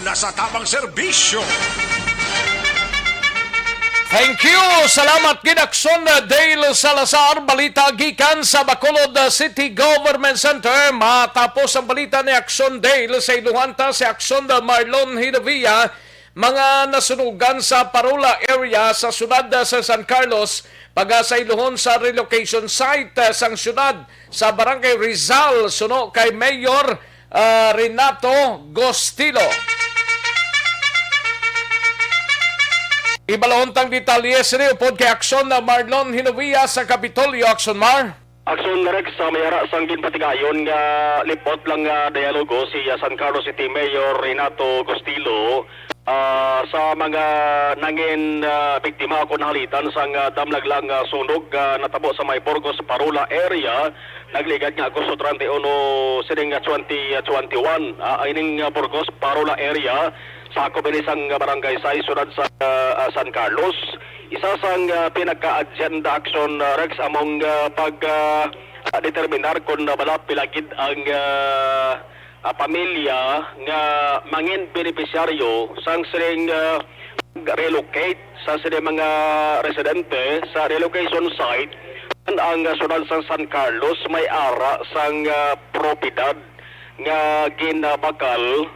una sa tamang serbisyo. Thank you! Salamat gid Aksyon Dale Salazar, balita gikan sa Bacolod City Government Center. Matapos ang balita ni Aksyon Dale sa iluhanta si Aksyon Marlon Hidavia, mga nasunugan sa Parula area sa syudad sa San Carlos, sa iluhon sa relocation site sang syudad sa Barangay Rizal, suno kay Mayor Renato Gostilo. Ibalaontang detalye sini upod kay Aksyon Marlon Hinovia sa Kapitolyo. Aksyon Mar. Aksyon Rex sa mayara sang ginpatigayon nga lipot lang nga dialogo si San Carlos City Mayor Renato Gostilo sa mga nangin biktima ko nahalitan sang damlaglang sunog natabo sa may Burgos Parula area. Nagligad nga Agosto 31 sining 2021 ining Burgos Parula area sa kobinisang barangay sa syudad sa San Carlos. Isa sang pinagka-agenda action Rex among determinar kung pilagid ang pamilya nga mangin beneficiaryo sang sining relocate sa sining mga residente sa relocation site ang syudad sa San Carlos may ara sang propiedad nga ginabakal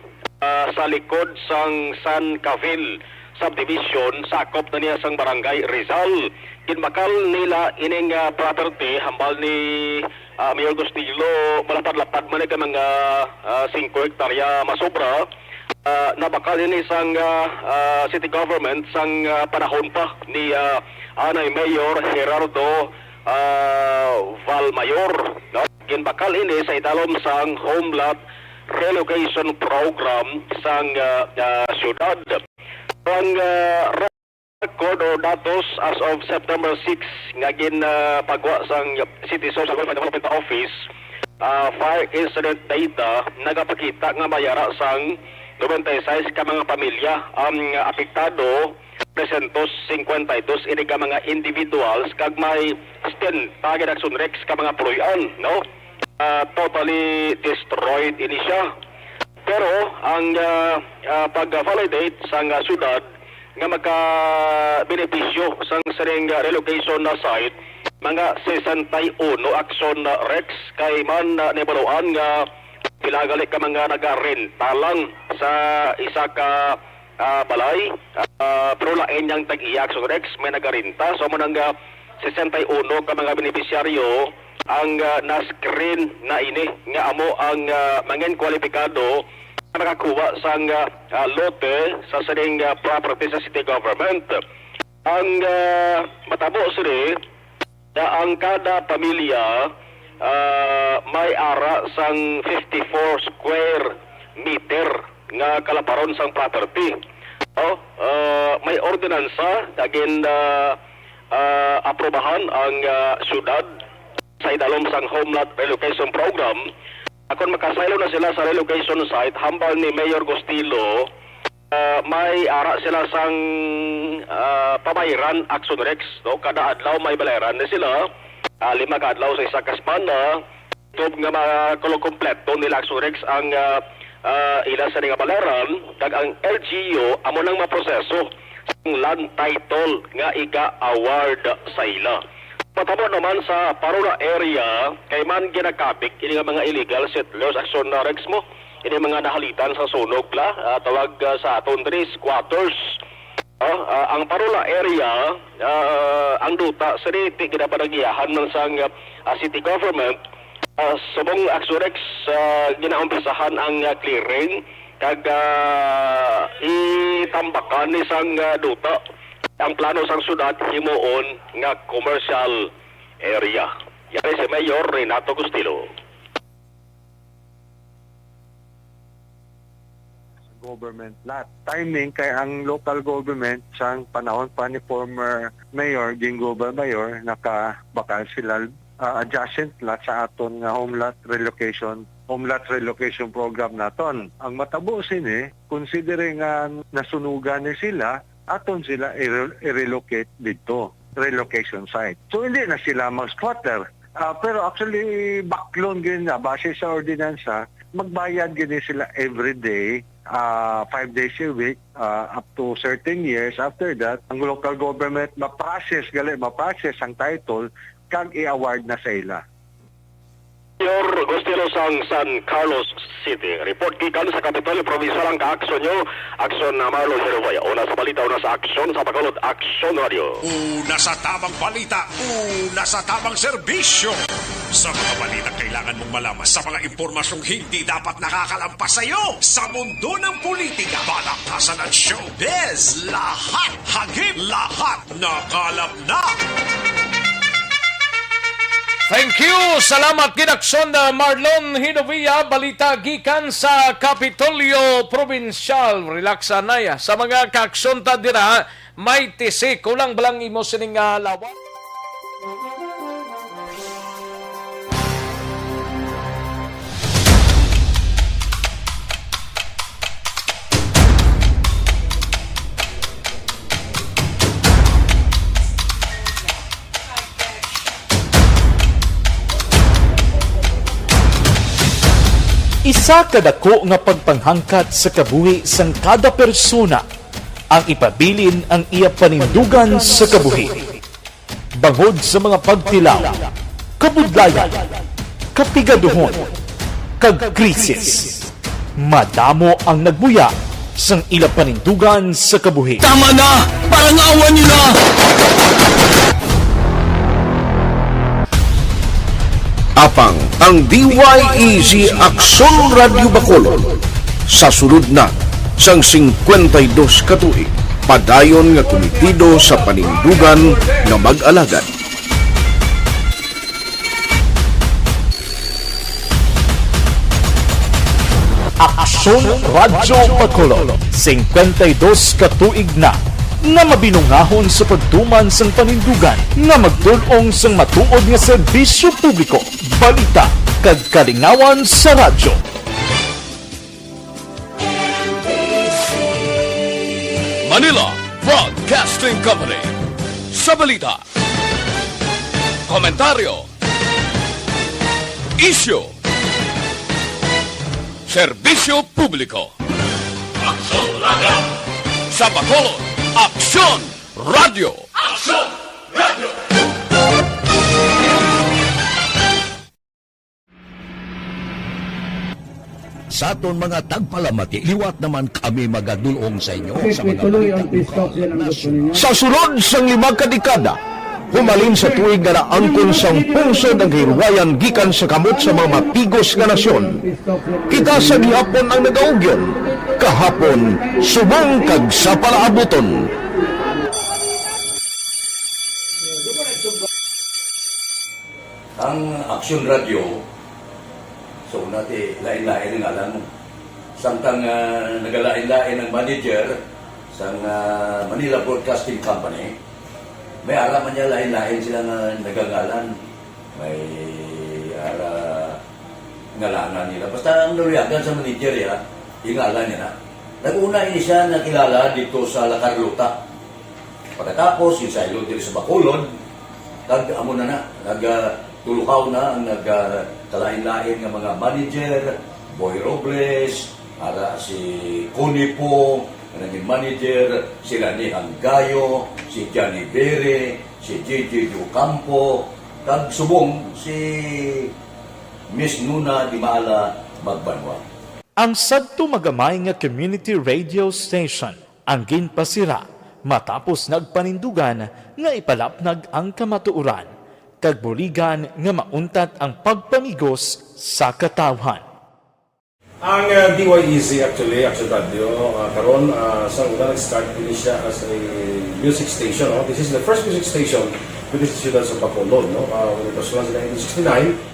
sa likod sang San Cavil subdivision sakop na niya sang barangay Rizal. Ginbakal nila ining property hambal ni Mayor Gostilo malapad-lapad man ka mga 5 hektarya masobra. Nabakal ini sang city government sang panahon pa ni Anay Mayor Gerardo Valmayor. Ginbakal ini sa idalom sang Homeland Relocation Program sang syudad. Ang record o datos as of September 6 nga pagwa sang City Social Development Office fire incident data nagapakita nga mayara sang 96 ka mga pamilya ang apektado 352 ini ka mga individuals kag may 10 pagid action rex ka mga puluyan no. Totally destroyed ini siya. Pero ang pag-validate sang syudad nga magka-benepisyo sang sining relocation na site mga 61 aksyon Rex kay man nibaluan nga pilagali ka mga nagarenta lang sa isa ka balay pero lain yang tag-iya aksyon Rex may nagarenta so mo nang 61 ka mga benepisyaryo ang na-screen na ini nga amo ang mangin kwalipikado na nakakuha sa lote sa sining property sa city government. Ang matabo siri na ang kada pamilya may ara sang 54 square meter nga kalaparon sang property. May ordinansa agin aprobahan ang syudad sa idalom sang homeland relocation program. Akon makasaylo na sila sa relocation site hambal ni Mayor Gustilo may ara sila sang pabayaran action Rex no kada adlaw may bayaran na sila 5 ka adlaw sa isa ka semana tub nga kompleto nila action Rex ang ila sa nga bayaran kag ang LGU amo nang maproseso ang land title nga iga-award sa ila. Patabo naman sa Parula area kay man ginakabik ini nga mga illegal settlers action Rex mo ini mga nahalitan sa sunog tawag sa aton diri squatters. Ang Parula area ang duta sa riti ginapanagiyahan ng sang city government subong Axorex ginaumpisahan ang clearing kag itambakan ni sang duta ang plano sang syudad himuon nga commercial area. Yari si Mayor Renato Gustilo. Government lot. Timing kay ang local government sang panahon pa ni former mayor, Gingo Mayor, nakabakal sila adjacent lot sa aton nga homeland relocation program naton. Ang matabo sini, considering nga nasunugan ni sila, aton sila i-relocate dito, relocation site. So hindi na sila mag-squatter. Pero actually, backloan gini na, base sa ordinansa, magbayad gini sila every day 5 days a week up to certain years. After that, ang local government ma-process ang title kag i-award na sa ila. Mayor Gustilo sang San Carlos City. Report gikan sa Kapitol Provincial ang ka-aksyon nyo. Aksyon na Marlo Jerovaya. Una sa balita, una sa aksyon sa Bacolod Aksyon Radio. Una sa tamang balita, una sa tamang serbisyo. Sa mga balita kailangan mong malaman sa mga impormasyong hindi dapat nakakalampas sa iyo. Sa mundo ng politika, balakasan at showbiz, lahat hagip, lahat nakalap na. Thank you! Salamat Ginaksyon na Marlon Hinovia, balita gikan sa Kapitolyo Provincial. Relaxa na ya. Sa mga kaaksyon ta dira, may tisik. Kulang balang imo sining lawak. Isa kadako nga pagpanghangkat sa kabuhi sang kada persona ang ipabilin ang iya panindugan sa kabuhi. Bangod sa mga pagtilaw, kabudlayan, kapigaduhon, kag krisis. Madamo ang nagbuya sang ila panindugan sa kabuhi. Tama na! Parang awan niyo na! Apang ang DYEZ Aksyon Radio Bacolod sa sulod na sang 52 katuig padayon nga komitido sa panindugan nga mag-alagad. Aksyon Radio Bacolod 52 katuig na nga mabinungahon sa pagtuman sang panindugan nga magdulong sang matuod nga serbisyo publiko, balita kag kalingawan sa radyo. Manila Broadcasting Company sa balita, komentaryo, isyu, serbisyo publiko. Aksyon Radio! Sa Bacolod, Aksyon Radio! Aksyon Radio! sa aton mga tagpalamati. Liwat naman kami magadulong sa inyo sa mga Sa sulod sang 5 kadekada, humalin sa tuig nga naangkon sang pungsod ang hirwayan gikan sa kamot sa mga mapigos nga nasyon. Kita sa gihapon ang nagaugyon, kahapon subong kag sa palaabuton. Ang Aksyon Radio, so natin lain-lain ang alam mo. Samtang nagalain-lain ang manager sa Manila Broadcasting Company, may araman niya lain-lain sila nga nagangalan. May ngalangan nila. Basta ang naluyagan sa manager ya, ingalan niya na. Nag-una ini siya nakilala dito sa La Carlota. Pagkatapos, yung sa ilod dito sa Bacolod, amo na nagtulukaw na ang nagkalain-lain ng mga manager, Boy Robles, si Conipo, naging manager, sila ni Hanggayo, si Johnny Bere, si JJ Campo, kag subong si Miss Nuna Di Maala Magbanwa. Ang sadto magamay nga community radio station ang ginpasira matapos nagpanindugan nga ipalapnag ang kamatuoran kag buligan nga mauntat ang pagpamigos sa katawhan. Ang DYEZ actually, Aksyon Radio, karon sa una nag-start din siya as a music station. No? This is the first music station within the siyudad sa Bacolod. No? When it was launched in 1969.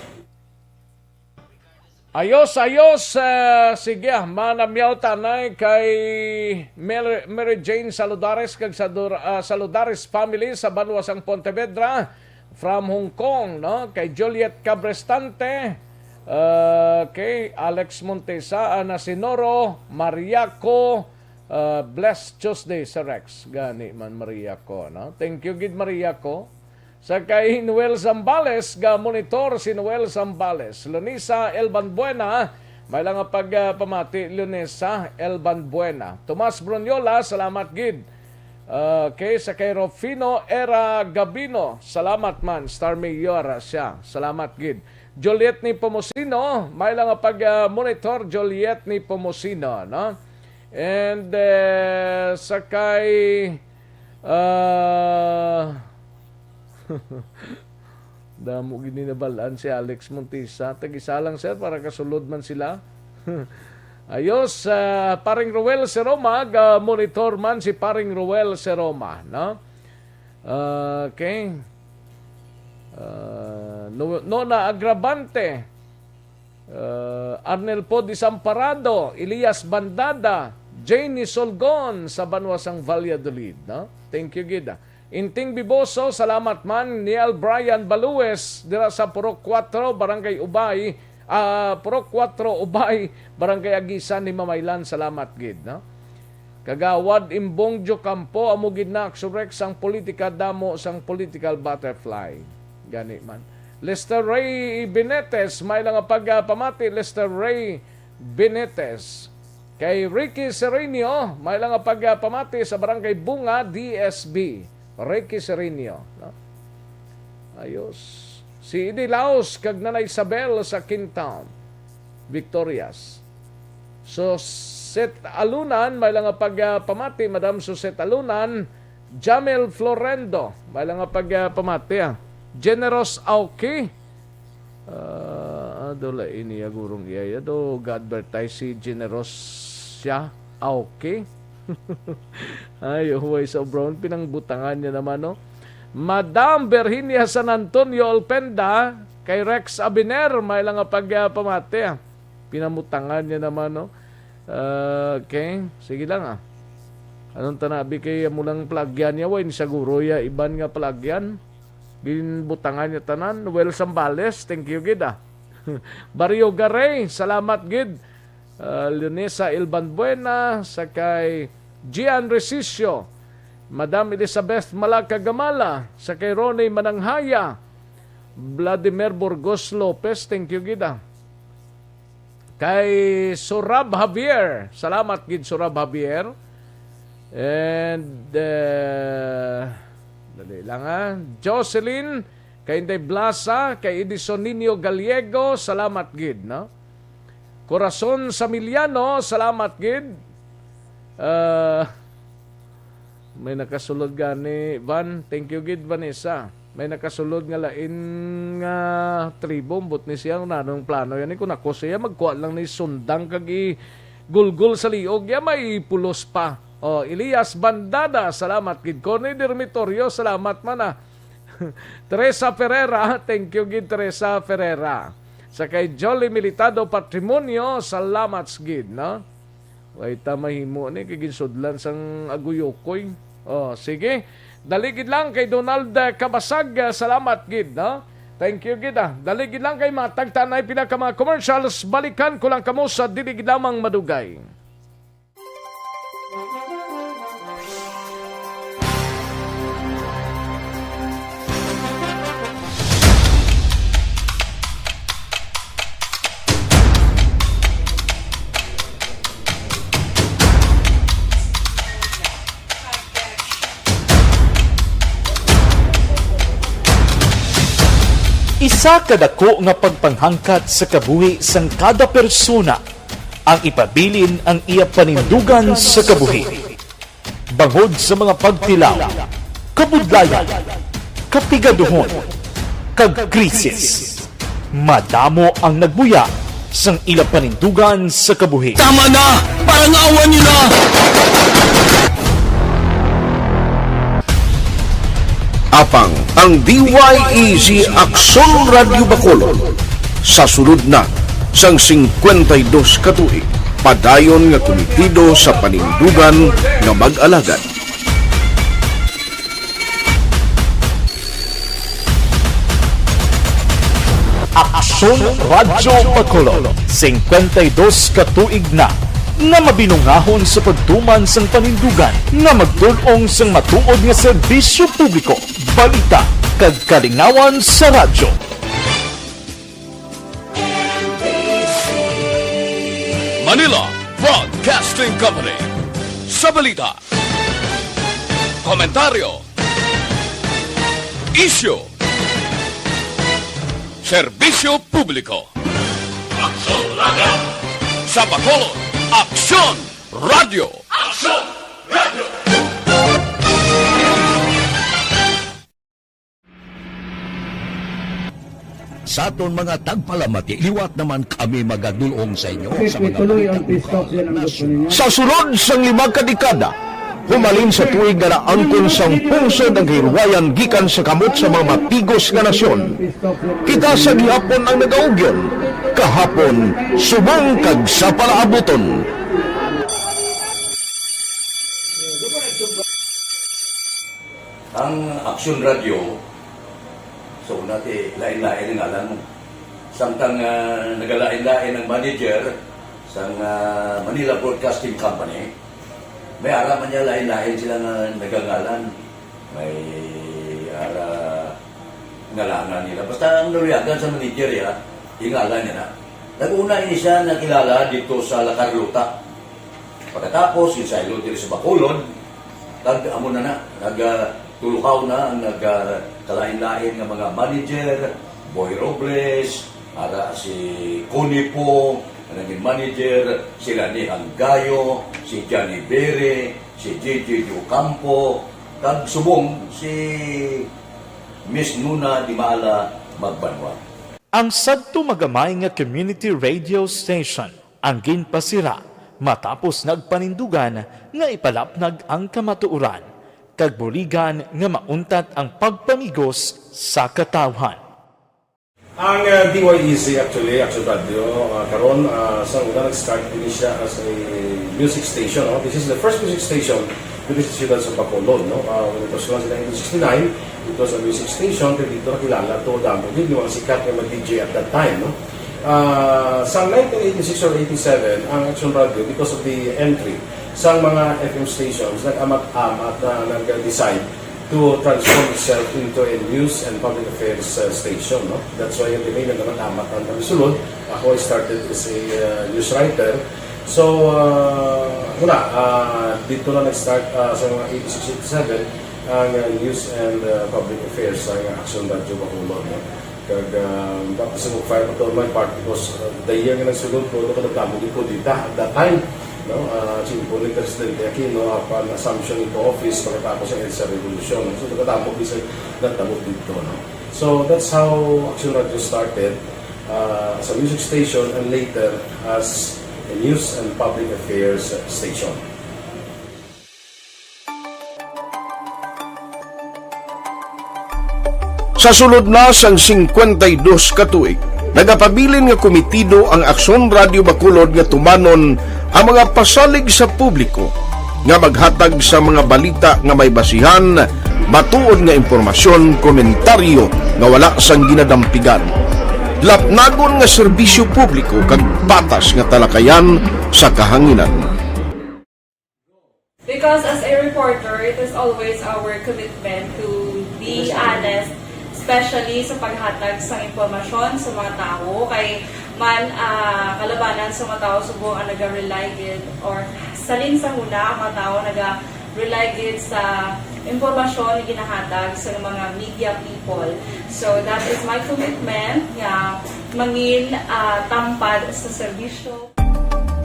Ayos, sige, manamyaw tanay kay Mary Jane Saludares kag Saludares family sa Banwasang Pontevedra from Hong Kong, no? Kay Juliet Cabrestante, kay Alex Montesa, Ana Sinoro, Mariaco, Blessed Tuesday sa Rex. Gani man Mariaco, no? Thank you gid Mariaco. Sa kay Noel Zambales, monitor si Noel Zambales. Lunisa Elbanbuena, may lang pagpamati Lunisa Elbanbuena. Tomas Brunyola, salamat gid. Sa kay Rofino Era Gabino, salamat man. Star Mayor siya, salamat gid. Juliet ni Pomosino, may lang pag-monitor Juliet ni Pomosino, no? And sa kay damo gininabalaan si Alex Montisa. Tag-isa lang sir para kasulod man sila. Ayos, paring Ruel Seroma, monitor man si paring Ruel Seroma, no? Okay. Nona Agravante, Arnel Po Disamparado, Elias Bandada, Janie Solgon sa Banwasang Valladolid, no? Thank you gida. Inting Biboso, salamat man. Niel Brian Balues, dira sa Purok 4, Barangay Ubay, Purok 4, Ubay, Barangay Agisan ni Mamaylan, salamat gid, no? Kagawad Imbongjo Campo, amugid na aksurek sang politika damo sang political butterfly. Gani man. Lester Ray Benetes, may lang pagpamati, Lester Ray Benetes. Kay Ricky Serenio, may lang pagpamati sa Barangay Bunga, DSB. Ricky Serenio, no? Ayos. Si Idi Laos kag Nanay Isabel sa Cantong, Victorias. Suset Alunan, may lang pagpamati, Madam Suset Alunan. Jamel Florendo, may lang pagpamati. Generous Auki, dola ini gurong iya do advertise si Generous siya Auki. Ay, huway sa Brown, pinangbutangan niya naman, no? Madam Virginia San Antonio Olpenda, kay Rex Abiner, may lang pagpamati. Pinamutangan niya naman, no? Okay, sige lang, Anong tanabi kay mulang plagyan niya, way, siguro ya, iban nga plagyan. Binbutangan niya tanan. Well, Sambales, thank you, gid, Barrio Garay, salamat, gid. Leonesa Ilbanbuena, sa kay Gian Resisio, Madam Elizabeth Malakagamala, sa kay Ronnie Mananghaya, Vladimir Burgos Lopez, thank you gida. Kay Surab Javier, salamat gid Surab Javier. And dali lang Jocelyn, kay Inday Blasa, kay Edison Nino Gallego, salamat gid, no? Corazon Samiliano, salamat gid. May nakasulod gani Van, thank you gid Vanessa. May nakasulod nga lain nga tribo but ni siya nanong plano yan ko nako siya magkuha lang ni sundang kagi gulgul sa liog ya may pulos pa. Elias Bandada, salamat gid. Connie Dormitorio, salamat man. Teresa Ferreira, thank you gid Teresa Ferreira. Sa kay Jolly Militado Patrimonio, salamat gid, no? Way ta mahimo ni kay ginsudlan sang aguyokoy. Sige. Daligid lang kay Donald Kabasag, salamat gid, no? Thank you gid. Daligid lang kay matag tanay pila ka mga commercials, balikan ko lang kamo sa diligid lamang madugay. Isa kadako nga pagpanghangkat sa kabuhi sang kada persona ang ipabilin ang iya panindugan sa kabuhi. Bangod sa mga pagtilaw, kabudlayan, kapigaduhon, kag krisis. Madamo ang nagbuya sang ila panindugan sa kabuhi. Tama na! Parang awan niyo na! Apang ang DYEZ Aksyon Radio Bacolod sa sulod na sang 52 katuig padayon nga komitido sa panindugan nga mag-alagad. Aksyon Radio Bacolod 52 katuig na nga mabinungahon sa pagtuman sang panindugan nga magdulong sang matuod nga serbisyo publiko, balita kag kalingawan sa radyo. Manila Broadcasting Company sa balita, komentaryo, isyu, serbisyo publiko. Aksyon Radio! Sa Bacolod, Aksyon Radio! Aksyon Radio! Sa aton mga tagpalamati, liwat naman kami magadulong sa inyo sa mga sa sulod sang 5 kadekada, humalin sa tuig nga naangkon sang pungsod ang hirwayan gikan sa kamot sa mga matigos nga nasyon. Kita sa gihapon ang nagaugyon, kahapon subong kag sa palaabuton. Ang Aksyon Radio, so unati lain-lain ang alam mo. Samtang nagalain-lain ang manager sa Manila Broadcasting Company, may araman niya lain-lain sila nga nagangalan. May ngalangan nila. Basta ang naluyagan sa manager ya, ingalan niya na. Nag-una ini siya nakilala dito sa La Carlota. Pagkatapos, yung sa ilo dito sa Bacolod, amo na nagtulukaw na ang nagkalain-lain ng mga manager, Boy Robles, ara si Connie po, naging manager, sila ni Hanggayo, si Johnny Bere, si JJ Ocampo, kag subong si Miss Nuna Di Maala Magbanwa. Ang sadto magamay nga community radio station ang ginpasira matapos nagpanindugan nga ipalapnag ang kamatuoran kag buligan nga mauntat ang pagpamigos sa katawhan. Ang DYEZ actually, Aksyon Radio, karon sa una nag-start din siya as a music station. No? This is the first music station dito sa siyudad sa Bacolod. No? When it was launched in 1969, it was a music station. Pero dito nakilala to damo din yung mga sikat na mag-DJ at that time. No? Sa 1986 or 87, ang Aksyon Radio, because of the entry sa mga FM stations, nag-amat-amat na nag-decide to transform itself into a news and public affairs station. No? That's why yung remain na naman amat ang pamisulod. Ako started as a news writer. So, dito na nag-start sa mga 86-87 ang news and public affairs sa Aksyon Radio Bacolod. No? tapos yung fire pa to my part because the year nga nagsulod ko, ito ka nagkamuli po dito at that time. No, po ni Presidente Aquino upon assumption into office pagkatapos ng EDSA Revolution. So, nagkatapos isa nagtabot dito. No? So, that's how Aksyon Radio started as a music station and later as a news and public affairs station. Sa sulod na sang 52 ka tuig, nagapabilin nga komitido ang Aksyon Radio Bacolod nga tumanon ang mga pasalig sa publiko nga maghatag sa mga balita nga may basihan, matuod nga impormasyon, komentaryo nga wala sang ginadampigan. Lapnagon nga serbisyo publiko kag patas nga talakayan sa kahanginan. Because as a reporter, it is always our commitment to be honest, especially sa paghatag sa impormasyon sa mga tao kay man kalabanan sa mga tao subong ang naga-rely gid or salin sa huna mga tao naga-rely gid sa impormasyon na ginahatag sa mga media people. So that is my commitment nga mangin tampad sa serbisyo.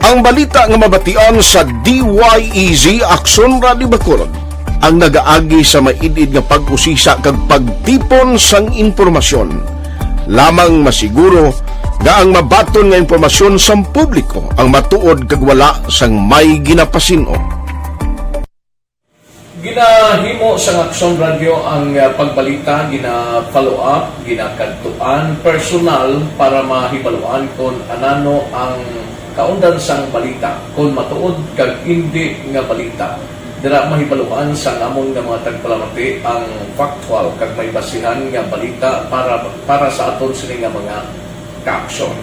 Ang balita nga mabatian sa DYEZ Aksyon Radio Bacolod ang nagaagi sa maidid nga pag-usisa kag pagtipon sang impormasyon. Lamang masiguro nga ang mabaton nga impormasyon sang publiko ang matuod kag wala sang may ginapasino. Ginahimo sa Aksyon Radio ang pagbalita, gina-follow up, ginakadtuan personal para mahibaluan kung anano ang kaundan sang balita, kung matuod kag hindi nga balita. Dira mahibaluan sa among nga mga tagpalamati ang factual kag may basihan nga balita para sa aton sini nga mga ka-aksyon.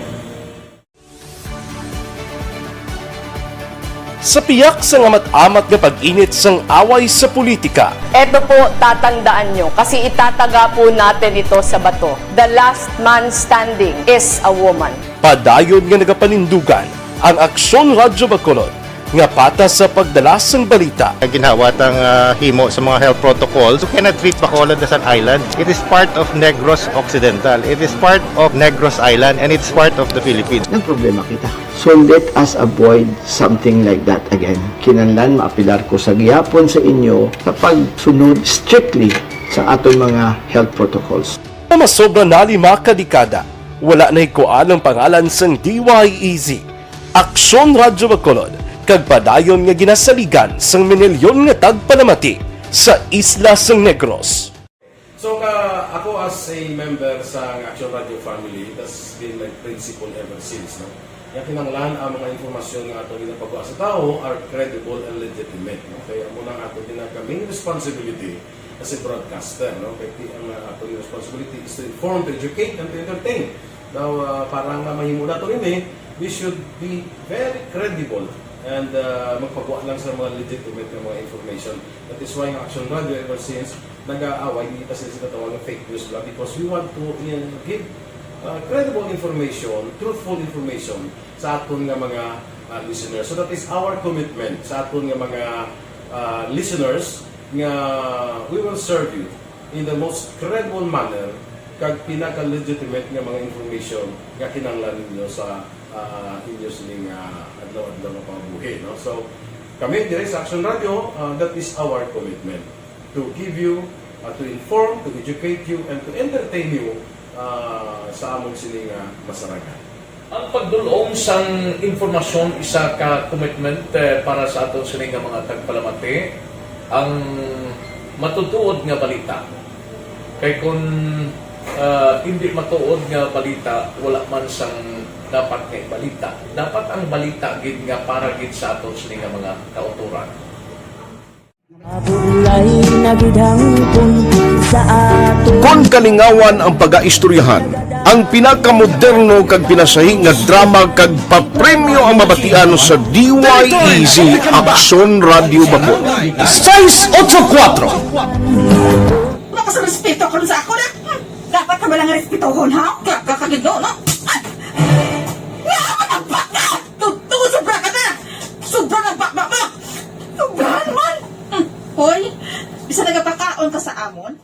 Sa piyak sa amat-amat nga pag-init sang away sa politika. Eto po, tatandaan nyo, kasi itataga po natin ito sa bato. The last man standing is a woman. Padayon nga nagapanindugan ang Aksyon Radio Bacolod nga patas sa pagdala sang balita. Ginhawat ang himo sa mga health protocols. You cannot treat Bacolod as an island. It is part of Negros Occidental. It is part of Negros Island and it's part of the Philippines. Ang problema kita. So let us avoid something like that again. Kinahanglan maapilar ko sa gihapon sa inyo sa pagsunod strictly sa aton mga health protocols. Masobra na 5 kadekada, wala na ikuan ang pangalan sang DYEZ Aksyon Radio Bacolod kag padayon nga ginasaligan sang minilyon nga tagpalamati sa isla sang Negros. So ako as a member sa Aksyon Radio family, that's been my principle ever since. No? Yung kinanglan ang mga informasyon nga ato ginapagawa sa tao are credible and legitimate. No? Kaya muna ato ginagkaming responsibility as a broadcaster. No? Kaya ang ato responsibility is to inform, to educate, and to entertain. Now, parang mahimo na ito rin we should be very credible and magpagawa lang sa mga legitimate na mga information. That is why ang Aksyon Radio ever since nag-aaway, hindi pa sila sinatawag ng fake news lang because we want to give credible information, truthful information sa aton nga mga listeners. So that is our commitment sa aton nga mga listeners nga we will serve you in the most credible manner kag pinaka-legitimate nga mga information nga kinahanglan ninyo sa inyo sining adlaw-adlaw nga pamumuhay. No? So, kami dire sa Aksyon Radio, that is our commitment to give you, to inform, to educate you, and to entertain you sa among sining masaragan. Ang pagdulong sang informasyon isa ka commitment para sa aton sining mga tagpalamati ang matutuod nga balita. Kay kung hindi matuod nga balita, wala man sang dapat kay balita. Dapat ang balita gid nga para gid sa aton sining mga kauturan. Kung kalingawan ang pag-aistoryahan, ang pinakamoderno kag pinasahi nga drama kag papremyo ang mabatian sa DYEZ Aksyon Radio Bacolod. 684. Baka sa respeto ko sa ako na. Dapat ka ba lang respetohon, ha? Kakagigno, no? Tutugo sobra ka na! Sobra ng bakbak mo! Sobra naman! Hoy, bisa nagapakaon ka sa amon?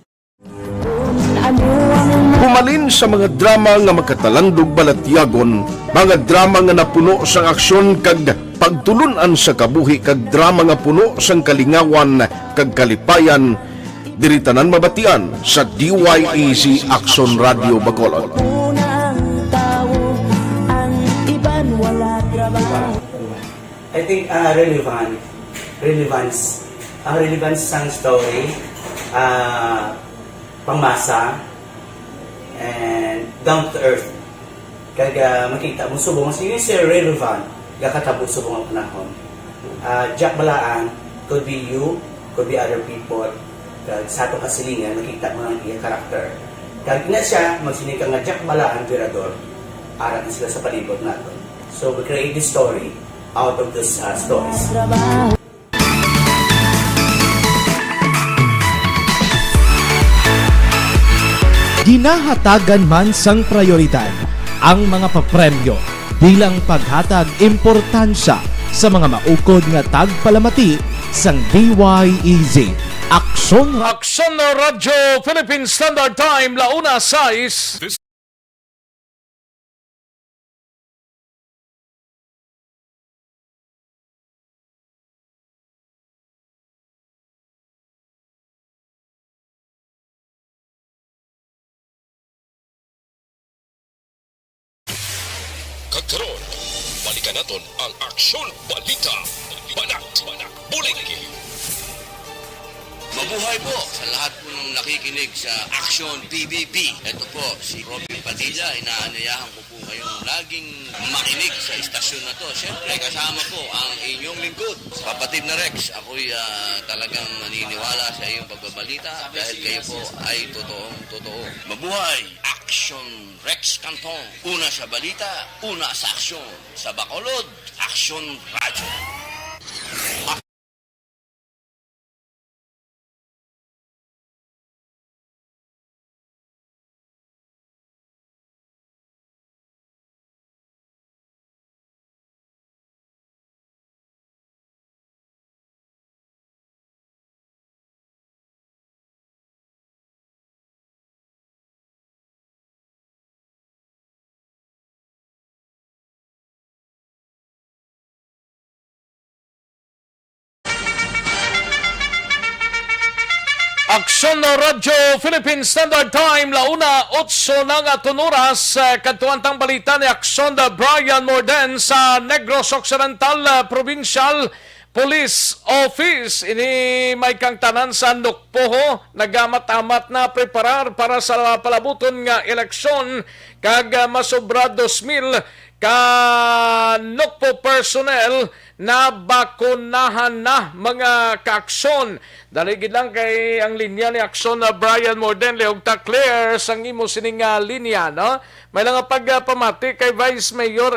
Ano ang Humalin sa mga drama nga magkatalandog balatyagon, mga drama nga napuno sang aksyon kag pagtulunan sa kabuhi kag drama nga puno sang kalingawan kag kalipayan, diri tanan mabatian sa DYEZ Aksyon Radio Bacolod. I think relevance sang story, pangmasa, and down to earth. Kaya makita mo subong sige sir relevant gakatabo subong ang panahon. Jack balaan could be you, could be other people. Kag sa ato kasilingan makita mo ang iyang karakter. Kag ina siya magsinika nga Jack balaan virador. Arat na sila sa palibot naton. So we create this story out of these stories. Ginahatagan man sang prioridad ang mga papremyo bilang paghatag importansya sa mga maukod nga tagpalamati sang DYEZ. Aksyon Radyo Philippine Standard Time, launa 6. Karon, balikan naton ang Aksyon Balita. Banat, Bulig. Mabuhay po sa lahat po ng nakikinig sa Aksyon PBB. Ito po, si Robin Padilla. Inaanayahan ko po kayong laging makinig sa istasyon na to. Siyempre, kasama po ang inyong lingkod. Kapatid na Rex, ako'y talagang naniniwala sa iyong pagbabalita dahil kayo po ay totoong-totoo. Mabuhay! Aksyon Rex Cantong. Una sa balita, una sa aksyon. Sa Bacolod, Aksyon Radyo. Aksyon Radyo Philippine Standard Time, launa 8 ng atunuras, katuantang balita ni Aksyon Brian Morden sa Negros Occidental Provincial Police Office. Ini may kang tanan sa Nukpoho, nagamat-amat na preparar para sa palabuton nga eleksyon kag masobra 2,000 ka Nukpo personnel na bakunahan na mga kaaksyon. Daligid lang kay ang linya ni Aksyon na Brian Morden, Leog Tacler, sang imo sining linya, no? May lang pagpamati kay Vice Mayor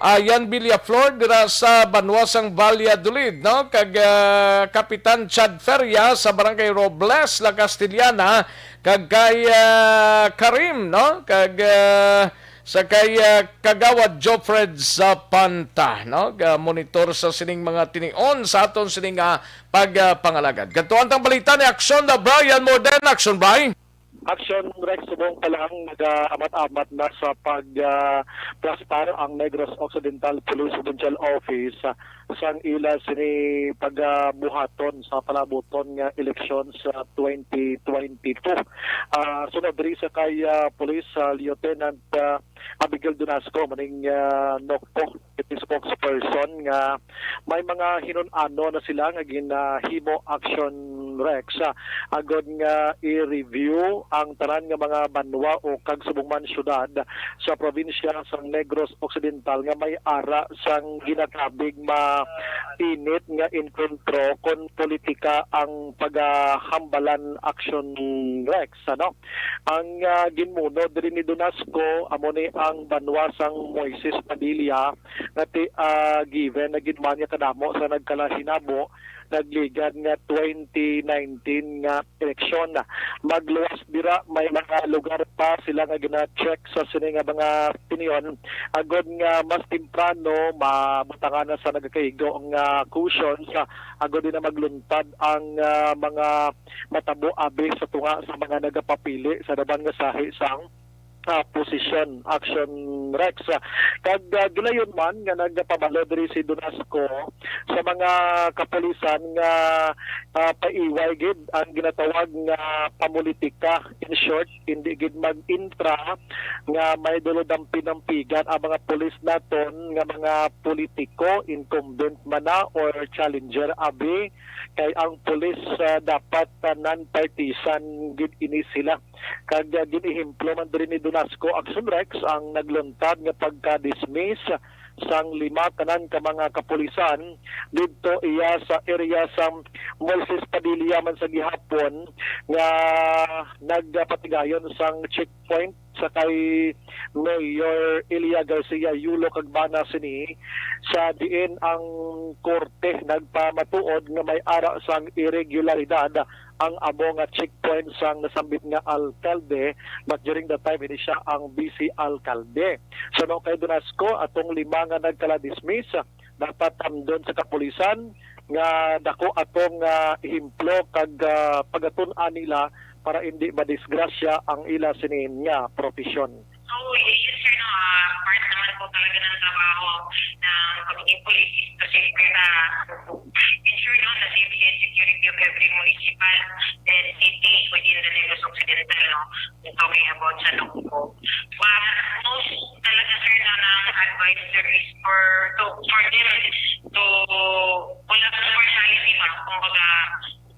Ayan Villaflor dira sa Banwasang Valladolid, no? Kag Kapitan Chad Feria sa Barangay Robles, La Castellana, kag kay Karim, no? Kag sa kay Kagawad Jofred sa Panta, no? Monitor sa sining mga tinion sa aton sining pagpangalagad. Gatuan tang balita ni Aksyon na Brian Morden. Aksyon, Brian. Aksyon Rex, subong pa lang nag-amat-amat na sa pag-plastar ang Negros Occidental Police Provincial Office sang ila sini pagbuhaton sa palabuton nga eleksyon sa 2022. Sunod rin sa kay Police Lieutenant Abigail Donasco, maning Nokpo, iti spokesperson nga may mga hinun-ano na sila nga ginahimo Action Rex agod nga i-review ang tanan nga mga banwa o kag subong syudad sa probinsya sang Negros Occidental nga may ara sang ginakabig init nga enkwentro kon politika ang paghambalan Action Rex, ano? Ang ginmuno diri ni Donasco amo ni ang banwasang Moises Padilla nga given na ginmanya kadamo sa nagkalahinabo nagligan nga 2019 nga eleksyon. Magluwas dira may mga lugar pa sila nga gina-check sa sini nga mga opinion agod nga mas temprano mabutangan na sa nagakahigo nga cushions agod din na magluntad ang mga matabo abi sa tunga sa mga nagapapili sa daban nga sahi sang posisyon action Rex. Kag gilayon man nga nagpabalo diri si Donasco sa mga kapulisan nga paiway gid ang ginatawag nga pamulitika, in short hindi gid mag-intra nga may dulodang pinampigan ang mga pulis naton nga mga politiko, incumbent man na or challenger abi kay ang pulis dapat non-partisan gid ini sila. Kag ginihimplo man diri ni Donasco Action Rex ang nagluntad nga pagka-dismiss sang 5 tanan ka mga kapulisan didto iya sa area sa Moises Padilla man sa gihapon nga nagpatigayon sang checkpoint sa kay Mayor Elia Garcia Yulo kag bana sini sa diin ang korte nagpamatuod nga may ara sang irregularidad ang abo nga checkpoint sang nasambit nga alkalde but during that time hindi siya ang BC alkalde. So no kay Donasco atong 5 nga nagkala-dismiss dapat doon sa kapulisan nga dako atong himplo kag pagatun-an nila para hindi madisgrasya ang ila sinin nga profesyon. So, yun sir, no, part naman po talaga ng trabaho ng pagiging police is to safeguard na ensure no, the safety and security of every municipal and city within the Negros Occidental, no, talking about sa Nungpo. Most talaga sir na ng advice there is for them to wala sa partiality, kumbaga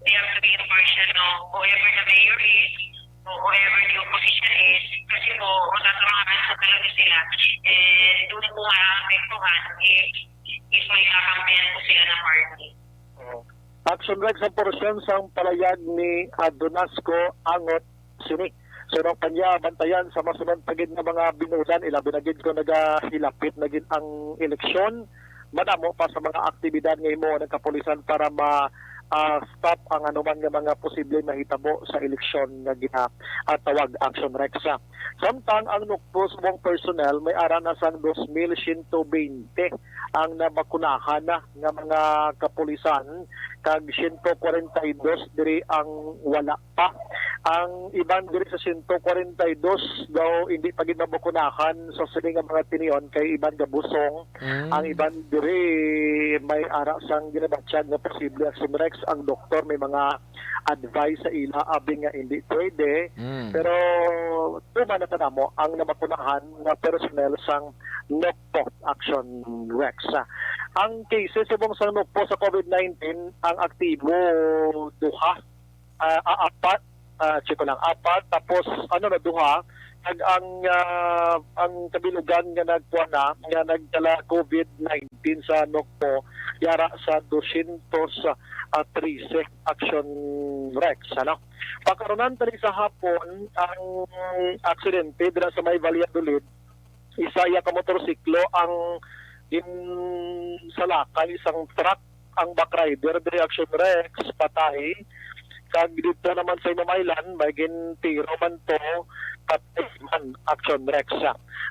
they have to be impartial, no, whoever the mayor is, whoever the opposition is, kasi po, magkakamahan sa talaga sila. And doon po nga apektuhan if may kakampihan po sila ng party. Action Rex ang porosyon sang palayag ni Donasco Angot sini. So nung kanya bantayan sa masunod pagid na mga binulan, ilabi na gid ko nagahilapit na gid ang eleksyon. Madamo pa sa mga aktibidad nga imo ng kapulisan para stop ang anuman nga mga posible mahitabo sa eleksyon nga tawag Action Rex. Samtang ang nukpo sa mong personnel may ara na sang 2,120 ang nabakunahan na nga mga kapulisan kag 142 diri ang wala pa. Ang iban diri sa 142 daw hindi pa gid mabakunahan sa sini nga mga tinion kay iban gabusong. Ang iban diri may ara sang ginabatsyag nga posible Action Rex. Ang doktor may mga advice sa ila abi nga hindi pwede pero tuman na tanamo ang nabakunahan nga personnel sang NOCPO Action Rex. Ang cases subong sang NOCPO sa COVID-19 ang aktibo apat tapos duha kag ang kabilugan nga nagkuha na nga nagdala COVID-19 sa NOCPO yara sa 213 Action Rex. Pagkaronan tali sa hapon ang aksidente dira sa may Valladolid, isa ya ka motorsiklo ang salakay isang truck ang backrider diri Action Rex patay. Kag dito naman sa Imamaylan maging tiro man to patay man Action Rex.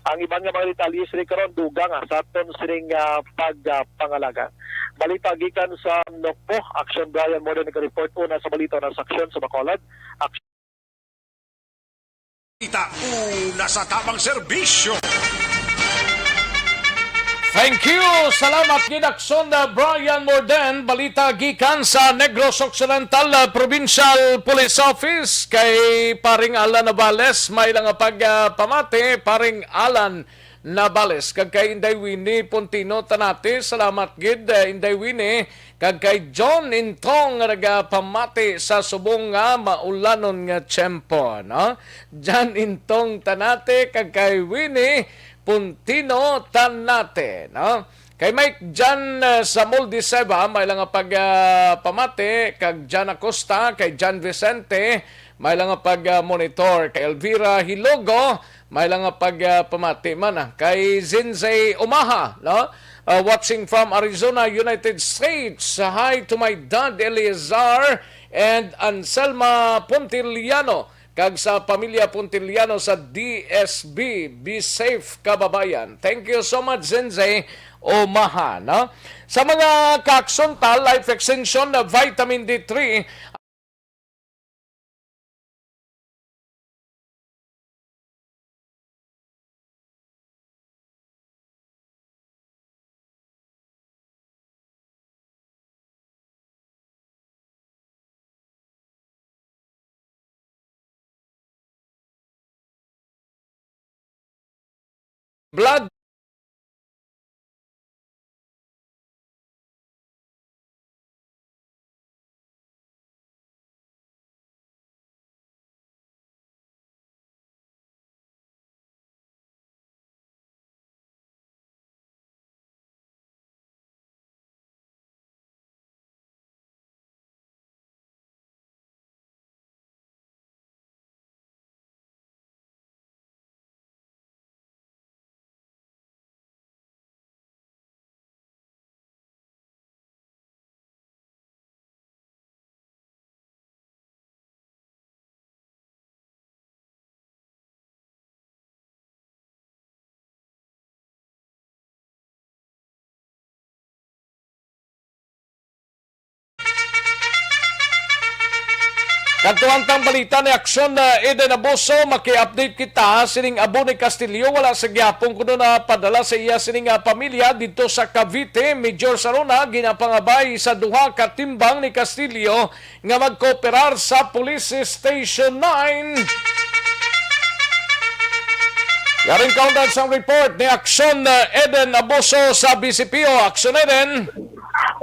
Ang ibang nga mga detalye sila karon dugang sa aton sining pagpangalaga. Balita gikan sa NOCPO Action Brian Modern nag-report una sa balita na Aksyon sa Bacolod. Una sa tamang serbisyo. Thank you! Salamat gid Aksyon Brian Morden, balita gikan sa Negros Occidental Provincial Police Office kay paring Alan Navales may lang pagpamati paring Alan Navales kag kay Inday Winnie Pontino tanati salamat gid Inday Winnie kag kay John Intong nga nagapamati sa subong nga maulanon nga tiyempo, no? John Intong tanate kag kay Winnie Puntino tanate, no? Kay Mike Jan sa Moldiseba may lang pagpamati kag Jan Acosta kay Jan Vicente may lang pag-monitor kay Elvira Hilogo may lang pagpamati man kay Zinzay Umaha, no? watching from Arizona, United States. Hi to my dad, Eleazar, and Anselma Pontiliano. Kag sa pamilya Pontiliano sa DSB. Be safe, kababayan. Thank you so much, Zenze Omaha. No? Sa mga kaksontal, life extension na vitamin D3, blood Kantuantang balita ni Aksyon na Eden Aboso, maki-update kita sining abo ni Castillo, wala sa gyapon kuno na padala sa iya sining pamilya dito sa Cavite. Major Sarona ginapangabay sa duha ka timbang ni Castillo nga magkooperar sa Police Station 9. Yaring kaundan sa report ni Aksyon na Eden Aboso sa BCPO. Aksyon Eden.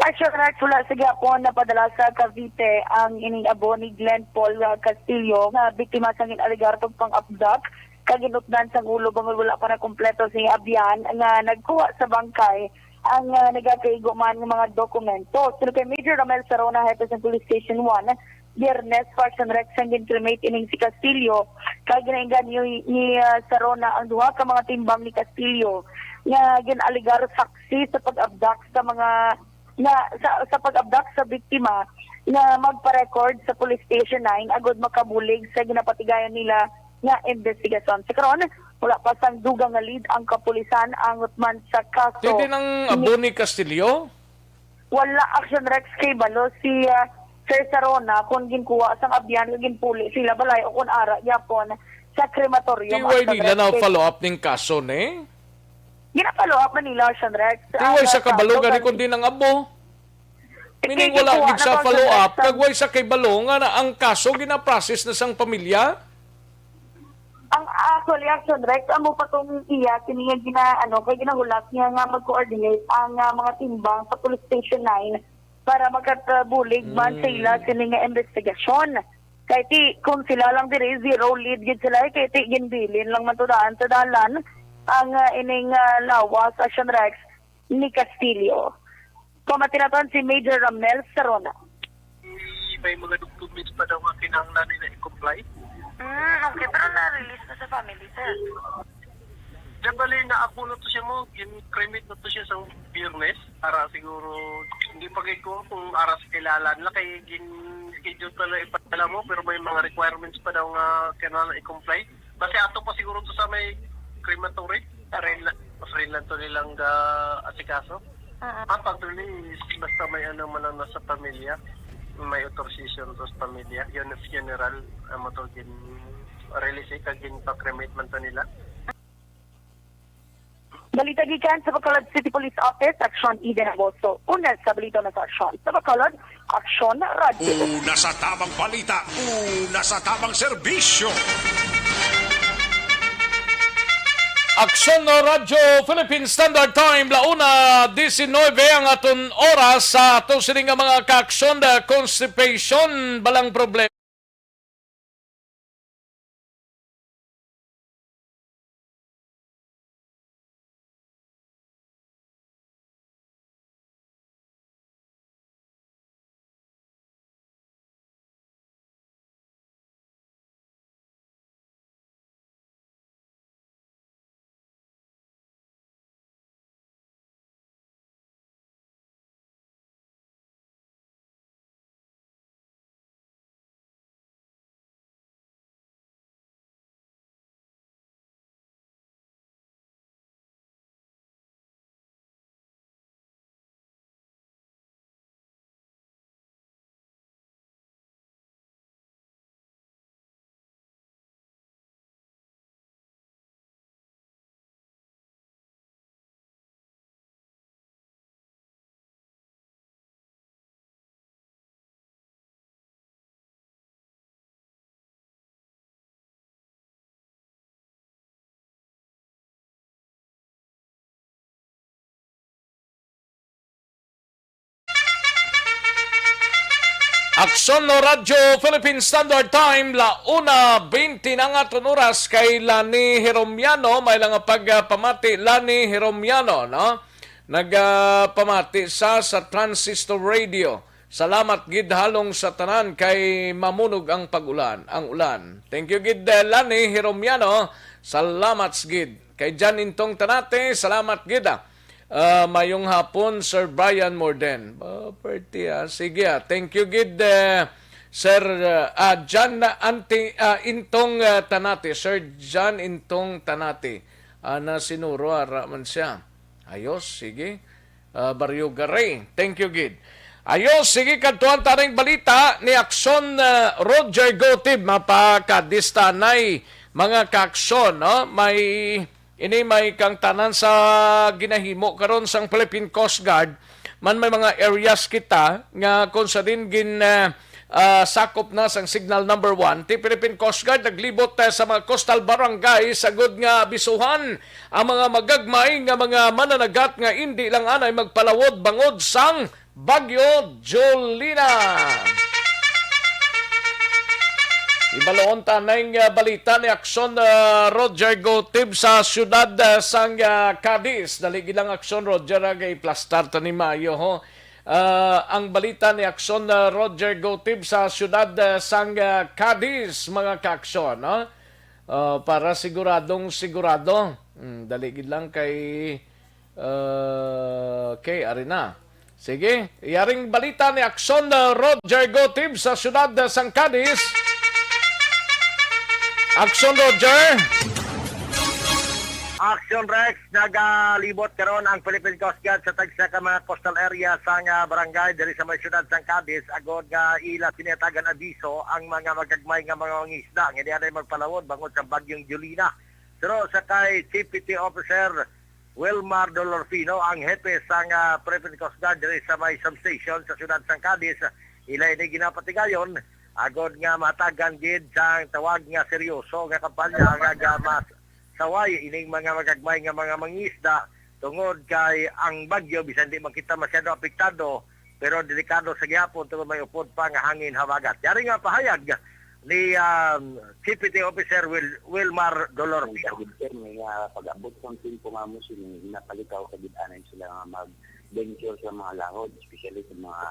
Aksyon mula sa Gapon na padala sa Cavite ang iniabo ni Glenn Paul Castillo na biktima sa ginaligar pang-abduct kaginutnan sa ulo bang wala pa na kompleto sa abyan nga nagkuha sa bangkay ang nagakaigo man ng mga dokumento. So kay Major Ramel Sarona, head sa Police Station 1, Biyernes, Faction Rex ang gincriminate ining si Castillo. Kaginaingan ni Sarona ang duha ka mga timbang ni Castillo nga ginaligar saksi sa pag-abduct sa mga sa pag-abduct sa biktima na magpa-record sa Police Station 9 agod makabulig sa ginapatigayan nila nga investigasyon. Sa karon, wala pa sang dugang nga lead ang kapulisan ang utman sa kaso. Hindi ng abo ni Castillo? Wala Action Rex kay balo si Sir Sarona kung ginkuha sang abyan ginpuli sila balay o kung ara yapon sa krematorium. Tiway nila na follow up ning kaso ne? Ginapalo up Manila, Ocean Rex. Tiway sa kabalugan ni kundi ng abo. Meaning wala gid sa follow up, kagway sa kay balonga na ang kaso gina-process na sang pamilya. Ang actually Action Rex, amo pa tong iya kiniya kay ginahulak niya nga mag-coordinate ang mga timbang sa Police Station 9 para magkatabulig man sila sila nga investigasyon. Kay ti kung sila lang dire zero lead gid sila kay ti ginbilin lang man tudaan sa dalan ang ining lawas Action Rex ni Castillo. Kumatinaton si Major Ramel Sarona. May mga documents pa daw ang kinahanglan nila i-comply. Okay, pero na-release na sa family, sir. Dabali na ako na to siya mo, in-cremate na to siya sa Biyernes para siguro hindi pa ko kung ara sa kilalan na kay schedule pala ipadala mo pero may mga requirements pa daw nga kinahanglan i-comply. Basta ato pa siguro to sa may crematory, rin lang to nilang asikaso. Ang pag-release, basta may man lang nasa pamilya, may authorization sa pamilya, yun is general, matugin release, kagin pa-cremate man to nila. Balita gikan sa Bacolod City Police Office, Aksyon Eden Aboso. Una sa balita na sa Aksyon. Sa Bacolod, Aksyon Radio. Una sa tamang balita, una sa tamang serbisyo. Aksyon Radyo Philippine Standard Time, launa 19 ang aton oras sa ato sining mga kaaksyon na constipation balang problema. Aksyon no Radyo Philippine Standard Time, la 1:20 na nga oras kay Lani Hiromiano. May lang pagpamati Lani Hiromiano, no? Nagpamati sa Transistor Radio. Salamat gid halong sa tanan kay mamunog ang pagulan, ang ulan. Thank you gid Lani Hiromiano. Salamat gid. Kay Jan Intong Tanate, salamat gid. Mayong hapon, Sir Brian Morden. Sige, thank you, gid, Sir Jan Intong Tanate. Sir Jan Intong Tanate. Na sinuro, man siya. Ayos, sige. Barrio Garay. Thank you, gid. Ayos, sige, kantuan taring balita ni Aksyon Roger Gotib. Mapakadistanay mga kaaksyon, no? May kang tanan sa ginahimo karon sang Philippine Coast Guard man may mga areas kita nga kung sa din sakop na sang signal number 1 ti Philippine Coast Guard naglibot sa mga coastal barangay sagod nga bisuhan ang mga magagmay nga mga mananagat nga hindi lang anay magpalawod bangod sang Bagyo Jolina. Ibaloon tanay balita ni Aksyon Roger Gotib sa siyudad sang Cadiz. Daligi lang Aksyon Roger kay plastar ni Mayo ho. Ang balita ni Aksyon Roger Gotib sa siyudad sang Cadiz mga kaaksyon, no? Para siguradong sigurado. Daligi lang kay Arena. Sige, yaring balita ni Aksyon Roger Gotib sa siyudad sang Cadiz. Aksyon Roger. Aksyon Rex, nagalibot karon ang Philippine Coast Guard sa tagsa ka mga coastal area sa barangay diri sa may syudad sang Cadiz agod nga ila sinatagan abiso ang mga magagmay nga mga isda nga di anay magpalawod bangod sa bagyong Jolina. Pero sa kay Chief PT Officer Wilmar Dolorfino, ang hepe sang Philippine Coast Guard diri sa may substation sa syudad sang Cadiz, ila ni ginapatigayon agod nga matagan gid sang tawag nga seryoso nga kampanya nga mas saway ining mga magagmay nga mga mangisda tungod kay ang bagyo bisan di makita masyado apektado pero delikado sa gyapon tungod may upod pa nga hangin habagat. Yari nga pahayag ni CPT Officer Wilmar Dolorfino. May pag-abot ng tempo nga mo sila napalikaw sa gid-anan sila nga mag-venture sa mga lahod, especially sa mga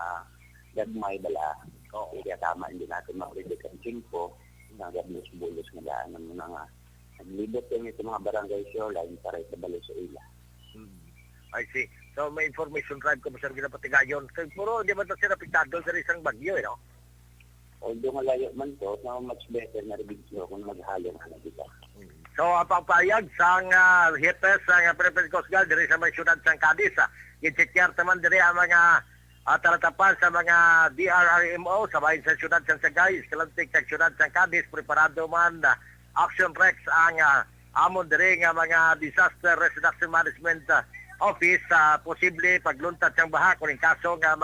gagmay bala. Kaya tama, hindi natin mag-predict ang tempo na gablos-bulos na daan ng mga naglibot kami sa mga barangay shoreline para itabalo sa ila. I see. So may information drive ko masarap ginapatigayon. Puro di ba ito sila apektado sa isang bagyo, no? Although malayo man to, much better na review kung maghalo na kita. So papayag sang hipes sang Philippine Coast Guard diri sa may syudad sang Cadiz. I-checkyer naman diri ang mga talatapan sa mga DRRMO sa bahin sa syudad sang Sagay, kalantik sa syudad sang Cadiz, preparado man Aksyon Rex ang amon diri nga mga Disaster Risk Reduction Management Office posible pagluntad sang baha kung kaso nga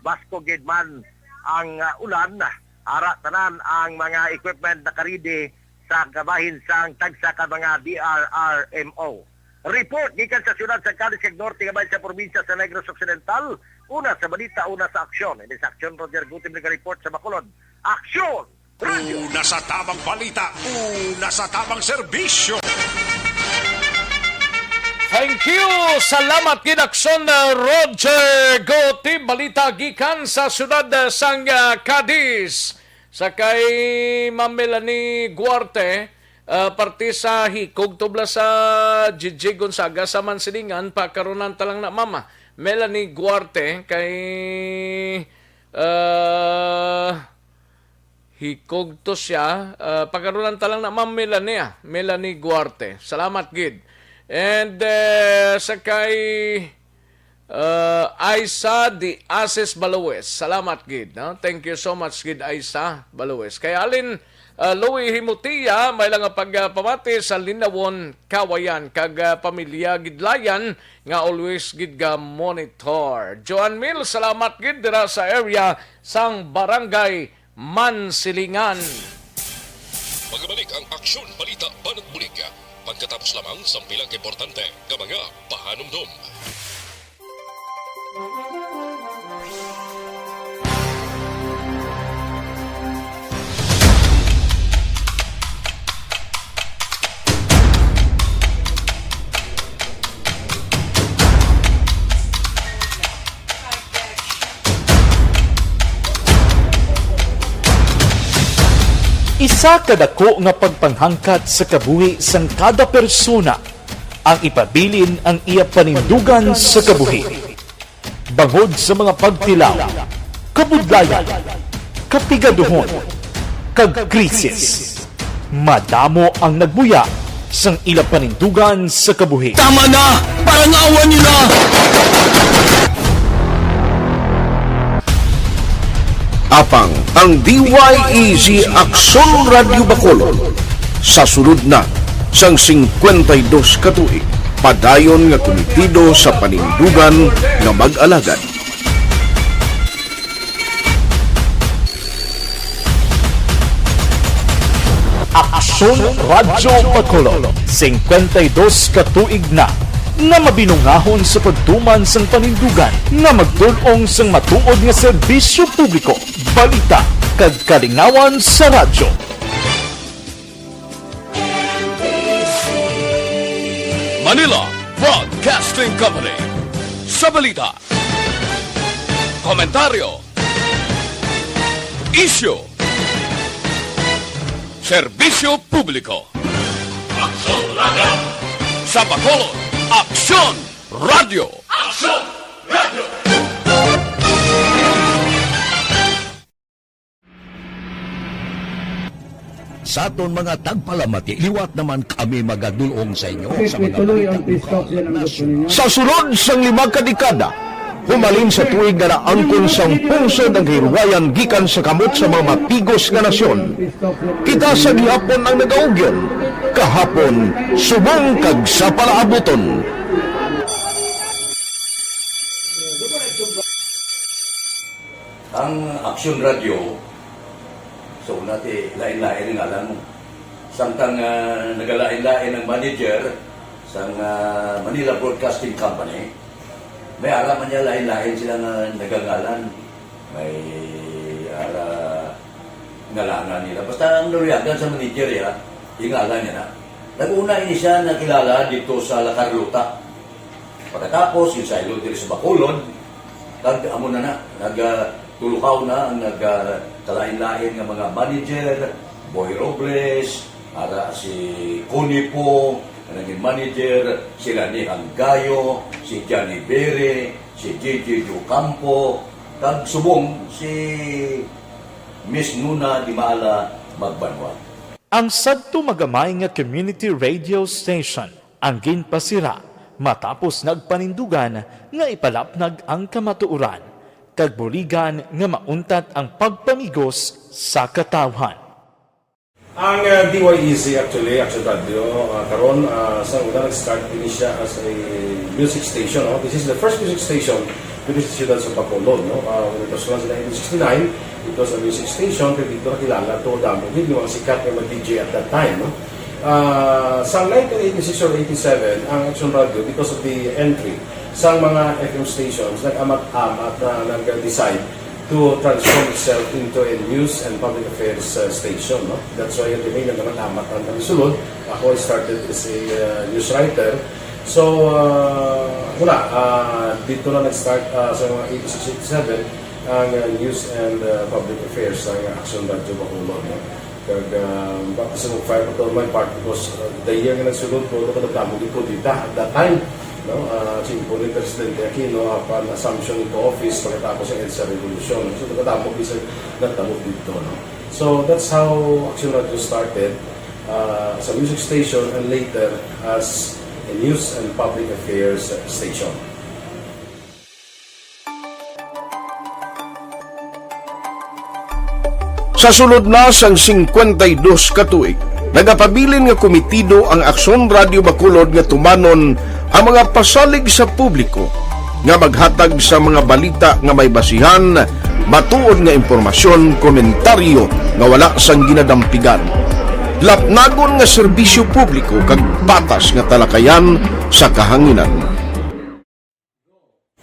basko gid man ang ulan ara tanan ang mga equipment na karidi sa gabahin sang tagsa ka mga DRRMO. Report gikan sa syudad sa Cadiz kag norte gabay sa probinsya sa Negros Occidental. Una sa balita, una sa aksyon. Ini sa Aksyon Roger Gutib nag-report sa Bacolod. Aksyon! Una sa tamang balita, una sa tamang serbisyo. Thank you! Salamat gid Aksyon Roger Gotib. Balita gikan sa syudad sang Cadiz. Sa kay Ma'am Melanie Guarte, parte sa hikog tubla sa Gigi Gonzaga sa Mansilingan, pakarunan talang na mama. Melanie Guarte kay hikog to siya pagkaroon talang na Ma'am Melanie Guarte. Salamat gid. And sa kay Aisa Di Ases Baluwes. Salamat gid, no? Thank you so much gid Aisa Baluwes. Kay Alin Louie Himutia, may lang pagpamati sa Linawon, Kawayan, kag pamilya Gidlayan, nga always gid ga monitor. Joan Mil, salamat gid dira sa area sang Barangay Mansilingan. Magbalik ang Aksyon Balita Banat Bulig. Pagkatapos lamang sa pilang importante nga mga pahanumdum. Sa kadako nga pagpanghangkat sa kabuhi sang kada persona, ang ipabilin ang iya panindugan sa kabuhi. Bangod sa mga pagtilaw, kabudlayan, kapigaduhon, kagkrisis, madamo ang nagbuya sang ila panindugan sa kabuhi. Tama na! Parang awan niyo na! Apang ang DYEZ Aksyon Radio Bacolod sa sulod na sang 52 katuig padayon nga komitido sa panindugan nga mag-alagad. Aksyon Radio Bacolod 52 katuig na nga mabinungahon sa pagtuman sang panindugan nga magdulong sang matuod nga serbisyo publiko, balita kag kalingawan sa radyo. Manila Broadcasting Company sa balita, komentaryo, isyu, serbisyo publiko. Aksyon Radio sa Bacolod. Aksyon Radio. Aksyon Radio. Sa aton mga tagpalamati, liwat naman kami magadulong sa inyo sa mga Sa sulod sang 5 kadekada, humalin sa tuig nga naangkon sang pungsod ang hirwayan gikan sa kamot sa mga matigos nga nasyon. Kita sa gihapon ang nagaugyon, kahapon subong kag sa palaabuton. Ang Aksyon Radio, so natin lain-lain ang alam mo. Samtang nagalain-lain ang manager sa Manila Broadcasting Company, may alaman niya lain-lain sila nga nagangalan. May ngalangan nila. Basta ang naruyagan sa manager ya, ingalan niya na. Nag-una ini siya nakilala dito sa La Carlota. Pagkatapos, yung sa ilo dito sa Bacolod, amo na nagtulukaw na ang nagkalain-lain ng mga manager, Boy Robles, ara si Connie po, naging manager, sila ni Anggayo, si Johnny Bere, si JJ Ducampo, kag subong si Miss Nuna Di Maala Magbanwa. Ang sadto magamay nga community radio station ang ginpasira matapos nagpanindugan nga ipalapnag ang kamatuuran kag buligan nga mauntat ang pagpamigos sa katawhan. Ang DYEZ actually, Aksyon Radio, karon sa una nag-start din siya as a music station. No? This is the first music station with the Ciudad sa Bacolod. No? When it was launched in 1969, it was a music station, pero dito nakilala to damo din yung mga sikat na mag-DJ at that time. No? Sa 1986 or 87, ang Aksyon Radio, because of the entry sa mga FM stations, nag-amat-amat na nag-decide to transform itself into a news and public affairs station. No? That's why yung tingin na naman-amat ang namisulod. Ako I started as a news writer. So, dito na nag-start sa mga 86-87 ang news and public affairs ng Aksyon Radio Bacolod. No? Kag bakit sa mag-fire ko my part because the year nga nagsulod ko, nakadamog ko dito at that time. No, simple ni Presidente Aquino upon assumption into office pagkatapos ng EDSA Revolution. So, nakadamog isa nagtamog dito. No? So, that's how Aksyon Radio started as a music station and later as a news and public affairs station. Sa sulod na sang 52 katuig, nagapabilin nga komitido ang Aksyon Radio Bacolod nga tumanon ang mga pasalig sa publiko nga maghatag sa mga balita nga may basihan, matuod nga impormasyon, komentaryo nga wala sang ginadampigan. Lapnagon nga serbisyo publiko kag patas nga talakayan sa kahanginan.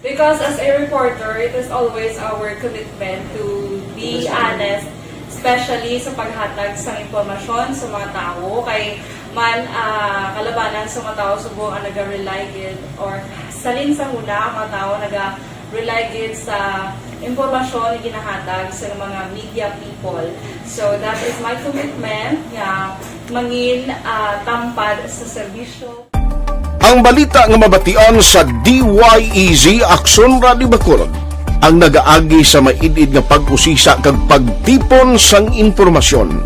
Because as a reporter, it is always our commitment to be honest, especially sa paghatag sa impormasyon sa mga tao, kay man kalabanan sa mga tao subong ang nag-rely gid or salin sa huna ang mga tao nag-rely gid sa impormasyon na ginahatag sa mga media people. So that is my commitment nga mangin tampad sa serbisyo. Ang balita nga mabatian sa DYEZ Aksyon Radio Bacolod ang nagaagi sa maidid nga pag-usisa kag pagtipon sang impormasyon.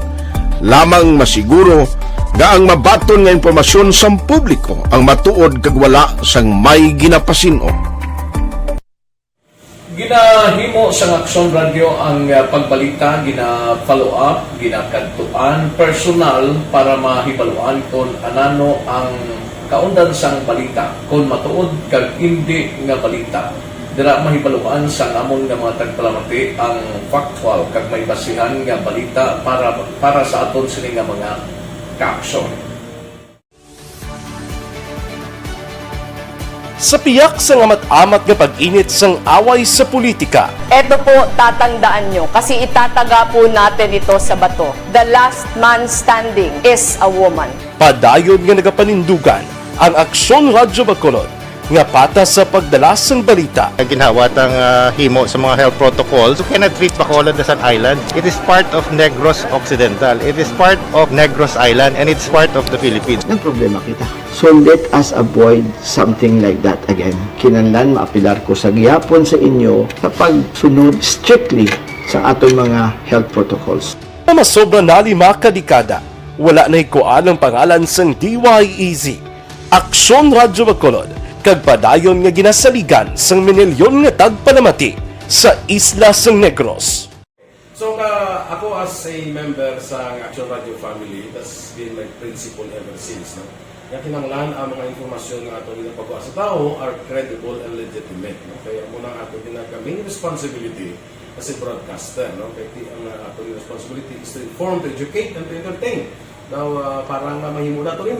Lamang masiguro nga ang mabaton nga impormasyon sa publiko ang matuod kag wala sang may ginapasino. Ginahimo sa Aksyon Radio ang pagbalita, gina-follow up, ginakantuan personal para mahibaluan kung anano ang kaundan sang balita, kung matuod kag hindi nga balita. Dira mahibaluan sang among nga mga tagpalamati ang factual kag may basihan nga balita para sa aton sini nga mga kaaksyon. Sa piyak sa amat-amat nga pag-init sang away sa politika. Ito po, tatandaan nyo, kasi itataga po natin ito sa bato. The last man standing is a woman. Padayon nga nagapanindugan ang Aksyon Radyo Bacolod nga patas sa pagdalas ng balita. Ginhawat ang himo sa mga health protocols. You cannot treat Bacolod as an island. It is part of Negros Occidental. It is part of Negros Island and it's part of the Philippines. Ang problema kita. So let us avoid something like that again. Kinahanglan maapilar ko sa gihapon sa inyo sa pagsunod strictly sa aton mga health protocols. Masobra na 5 kadekada, wala na ikuan ang pangalan sang DYEZ Aksyon Radyo Bacolod kag padayon nga ginasaligan sang minilyon nga tagpalamati sa isla sang Negros. So ako as a member sa Aksyon Radio family, that's been my principle ever since. No? Kaya kinanglan ang mga informasyon nga ato ginapagawa sa tao are credible and legitimate. No? Kaya muna ato main responsibility as a broadcaster. No? Kaya ang ato responsibility is to inform, to educate, and to entertain. Now, parang mahimo na ito rin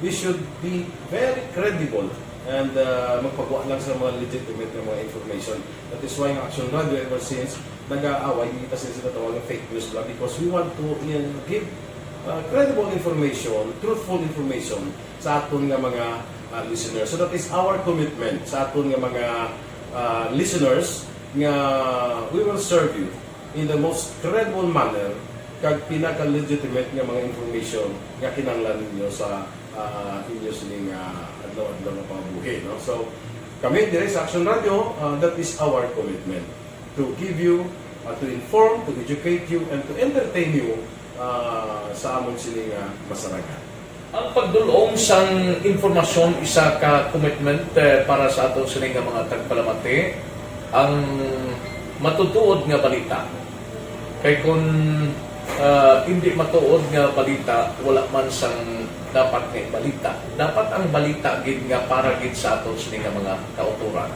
we should be very credible and magpagawa lang sa mga legitimate na mga information. That is why ang Aksyon Radio ever since nag-aaway kita sila tawag ng fake news lang because we want to give credible information, truthful information sa aton nga mga listeners. So that is our commitment sa aton nga mga listeners nga we will serve you in the most credible manner kag pinaka-legitimate nga mga information nga kinahanglan ninyo sa inyo sining adlaw-adlaw na pambuhi. No? So, kami dire sa Aksyon Radio, that is our commitment to give you, to inform, to educate you, and to entertain you sa among sining masaragan. Ang pagdulong sang informasyon isa ka commitment para sa aton sining mga tagpalamati ang matutuod nga balita. Kay kung hindi matuod nga balita, wala man sang dapat nga balita. Dapat ang balita gid nga para gid sa aton sining mga kauturan.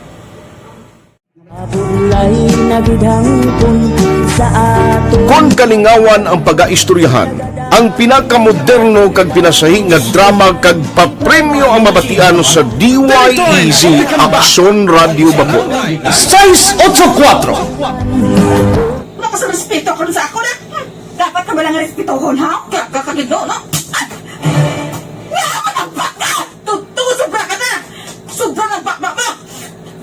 Kon kalingawan ang pag-aistoryahan, ang pinakamoderno kag pinasahi nga drama kag papremyo ang mabatian sa DYEZ Aksyon Radio Bacolod. 684 Wala ka sa respeto ko sa ako na. Dapat ka ba lang respetohon, ha? Kakagino, no? Yaman ang baka! Tutuwa sobra ka na! Sobra ng baka mo!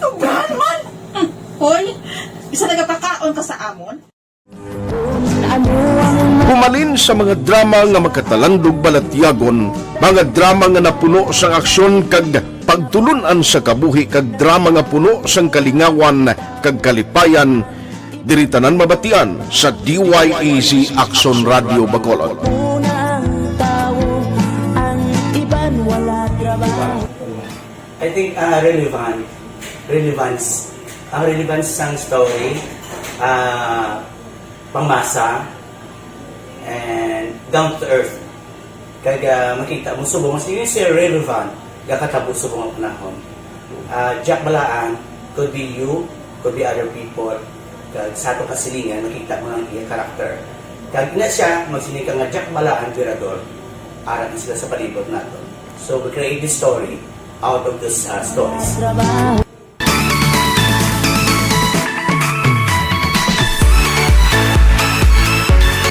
Sobrahan man! Hoy, isa nagapakaon ka sa amon? Pumalin sa mga drama nga magkatalandog balatyagon, mga drama nga napuno sang aksyon kag pagtulunan sa kabuhi kag drama nga puno sang kalingawan kag kalipayan, diri tanan mabatian sa DYEZ Aksyon Radio Bacolod. I think relevance sang story, pangmasa, and down to earth. Kaya makita mo subong mas yun siya relevant kakatabo subong ang panahon. Jack Balaan could be you, could be other people. Kag sa ato kasilingan makita mo ang iyang karakter. Kag ina siya magsinika nga Jack Balaan Virador, aral sila sa palibot nato. So we create this story out of these stories.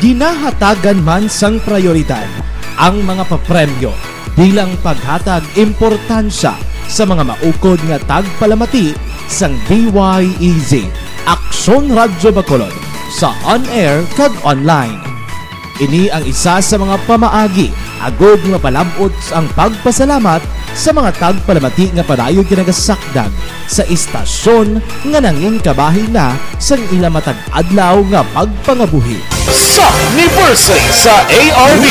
Ginahatagan man sang prioridad ang mga papremyo bilang paghatag importansya sa mga maukod nga tagpalamati sang DYEZ Aksyon Radyo Bacolod sa on-air kag online. Ini ang isa sa mga pamaagi agod nga mapalabot ang pagpasalamat sa mga tagpalamati nga padayon kinagasakdag sa istasyon nga nangin kabahin na sang ila matag adlaw nga pagpangabuhi. Sa anniversary sa ARV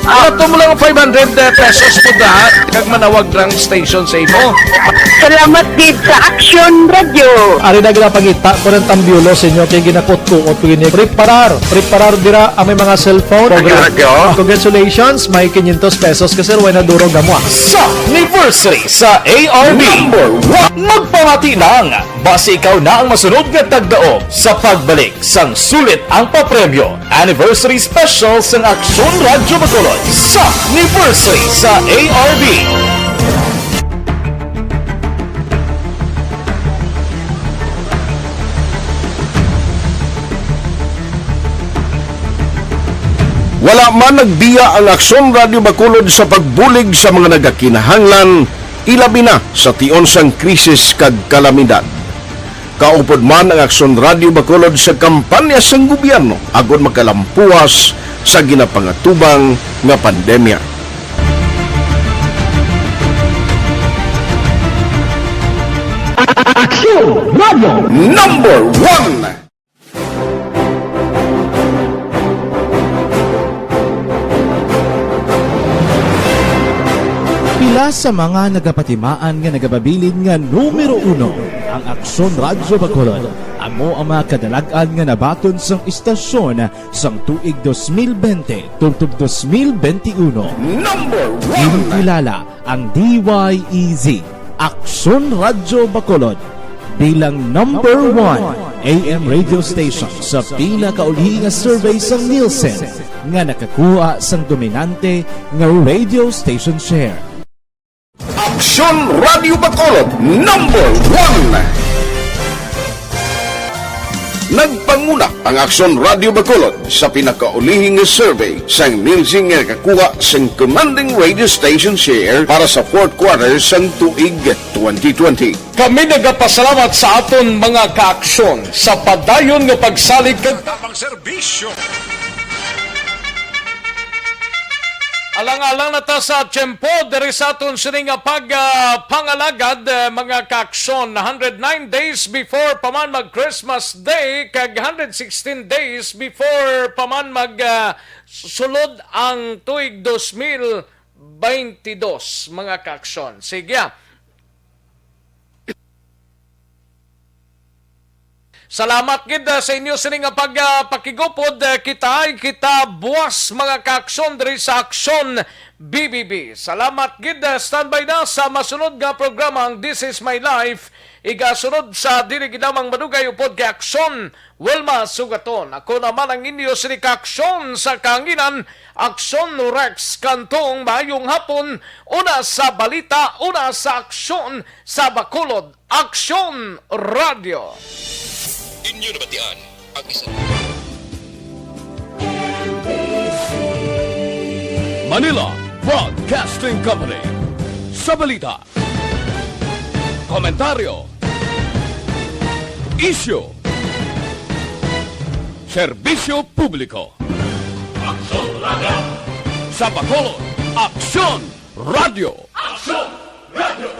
ato mo lang 500 pesos po lahat kag manawag lang station sa imo. Salamat gid sa Aksyon Radio. Ari na ginapangita ko ng tambyulo sa inyo kay ginakot-kuot ko ini preparar dira ang may mga cellphone program. Congratulations, may 500 pesos kasi way na durog gamo. Sa anniversary sa ARV magpamati lang base ikaw na ang masunod nga tagdaog sa pagbalik sang sulit ang papremyo anniversary special sang Aksyon Radyo Bacolod sa anniversary sa ARV. Wala man nagbiya ang Aksyon Radio Bacolod sa pagbulig sa mga nagakinahanglan, ilabi na sa tion sang krisis kag kalamidad. Kaupod man ang Aksyon Radio Bacolod sa kampanya sang gobyerno agod makalampuas sa ginapangatubang nga pandemya. Aksyon Radio Number 1. Pila sa mga nagapatimaan nga nagababilin nga numero 1 ang Aksyon Radyo Bacolod. Amo ang mga kadalagan nga nabaton sang istasyon sang tuig 2020 tungtong 2021. Number 1. Kinikilala ang DYEZ Aksyon Radyo Bacolod bilang number 1 AM radio station sa pila kauli nga survey sang Nielsen nga nakakuha sang dominante nga radio station share. Aksyon Radio Bacolod number 1. Nagpanguna ang Aksyon Radio Bacolod sa pinakaulihing survey sang Nielsen nga nakakuha sang commanding radio station share para sa fourth quarter sang tuig 2020. Kami nagapasalamat sa aton mga kaaksyon sa padayon nga pagsalig kag Tapang serbisyo. Alang-alang na ta sa tiyempo, diri sa aton sining pagpangalagad mga kaaksyon. 109 days before paman mag-Christmas Day, kag 116 days before paman sulod ang tuig 2022 mga kaaksyon. Sige. Salamat gid sa inyo sining pagpakigupod kita buwas mga kaaksyon diri sa Aksyon BBB. Salamat gid, standby na sa masunod nga programa ang This Is My Life. Igasunod sa dili ginamang madugay upod kay Aksyon Wilma Sugaton. Ako naman ang inyo sini kaaksyon sa kahanginan, Aksyon Rex Cantong. Maayong hapon, una sa balita, una sa aksyon sa Bacolod, Aksyon Radio. Inyo nabatian ang isa. Manila Broadcasting Company. Sa balita, komentaryo, issue, serbisyo publiko. Aksyon Radio. Sa Bacolod, Aksyon Radio. Aksyon Radio.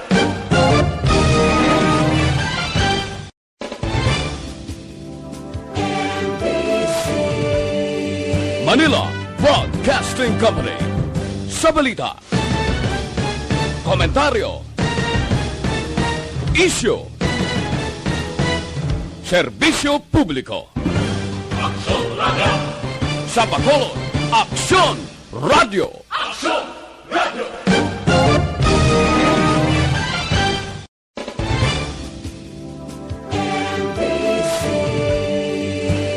Manila Broadcasting Company. Sa balita, komentaryo, issue, serbisyo publiko. Aksyon Radio. Sa Bacolod, Aksyon Radio. Aksyon Radio.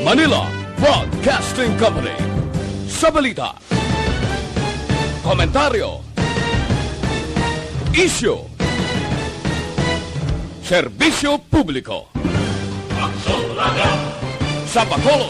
Manila Broadcasting Company. Sa balita, komentaryo, issue, serbisyo publiko. Aksyon Radio. Sa Bacolod,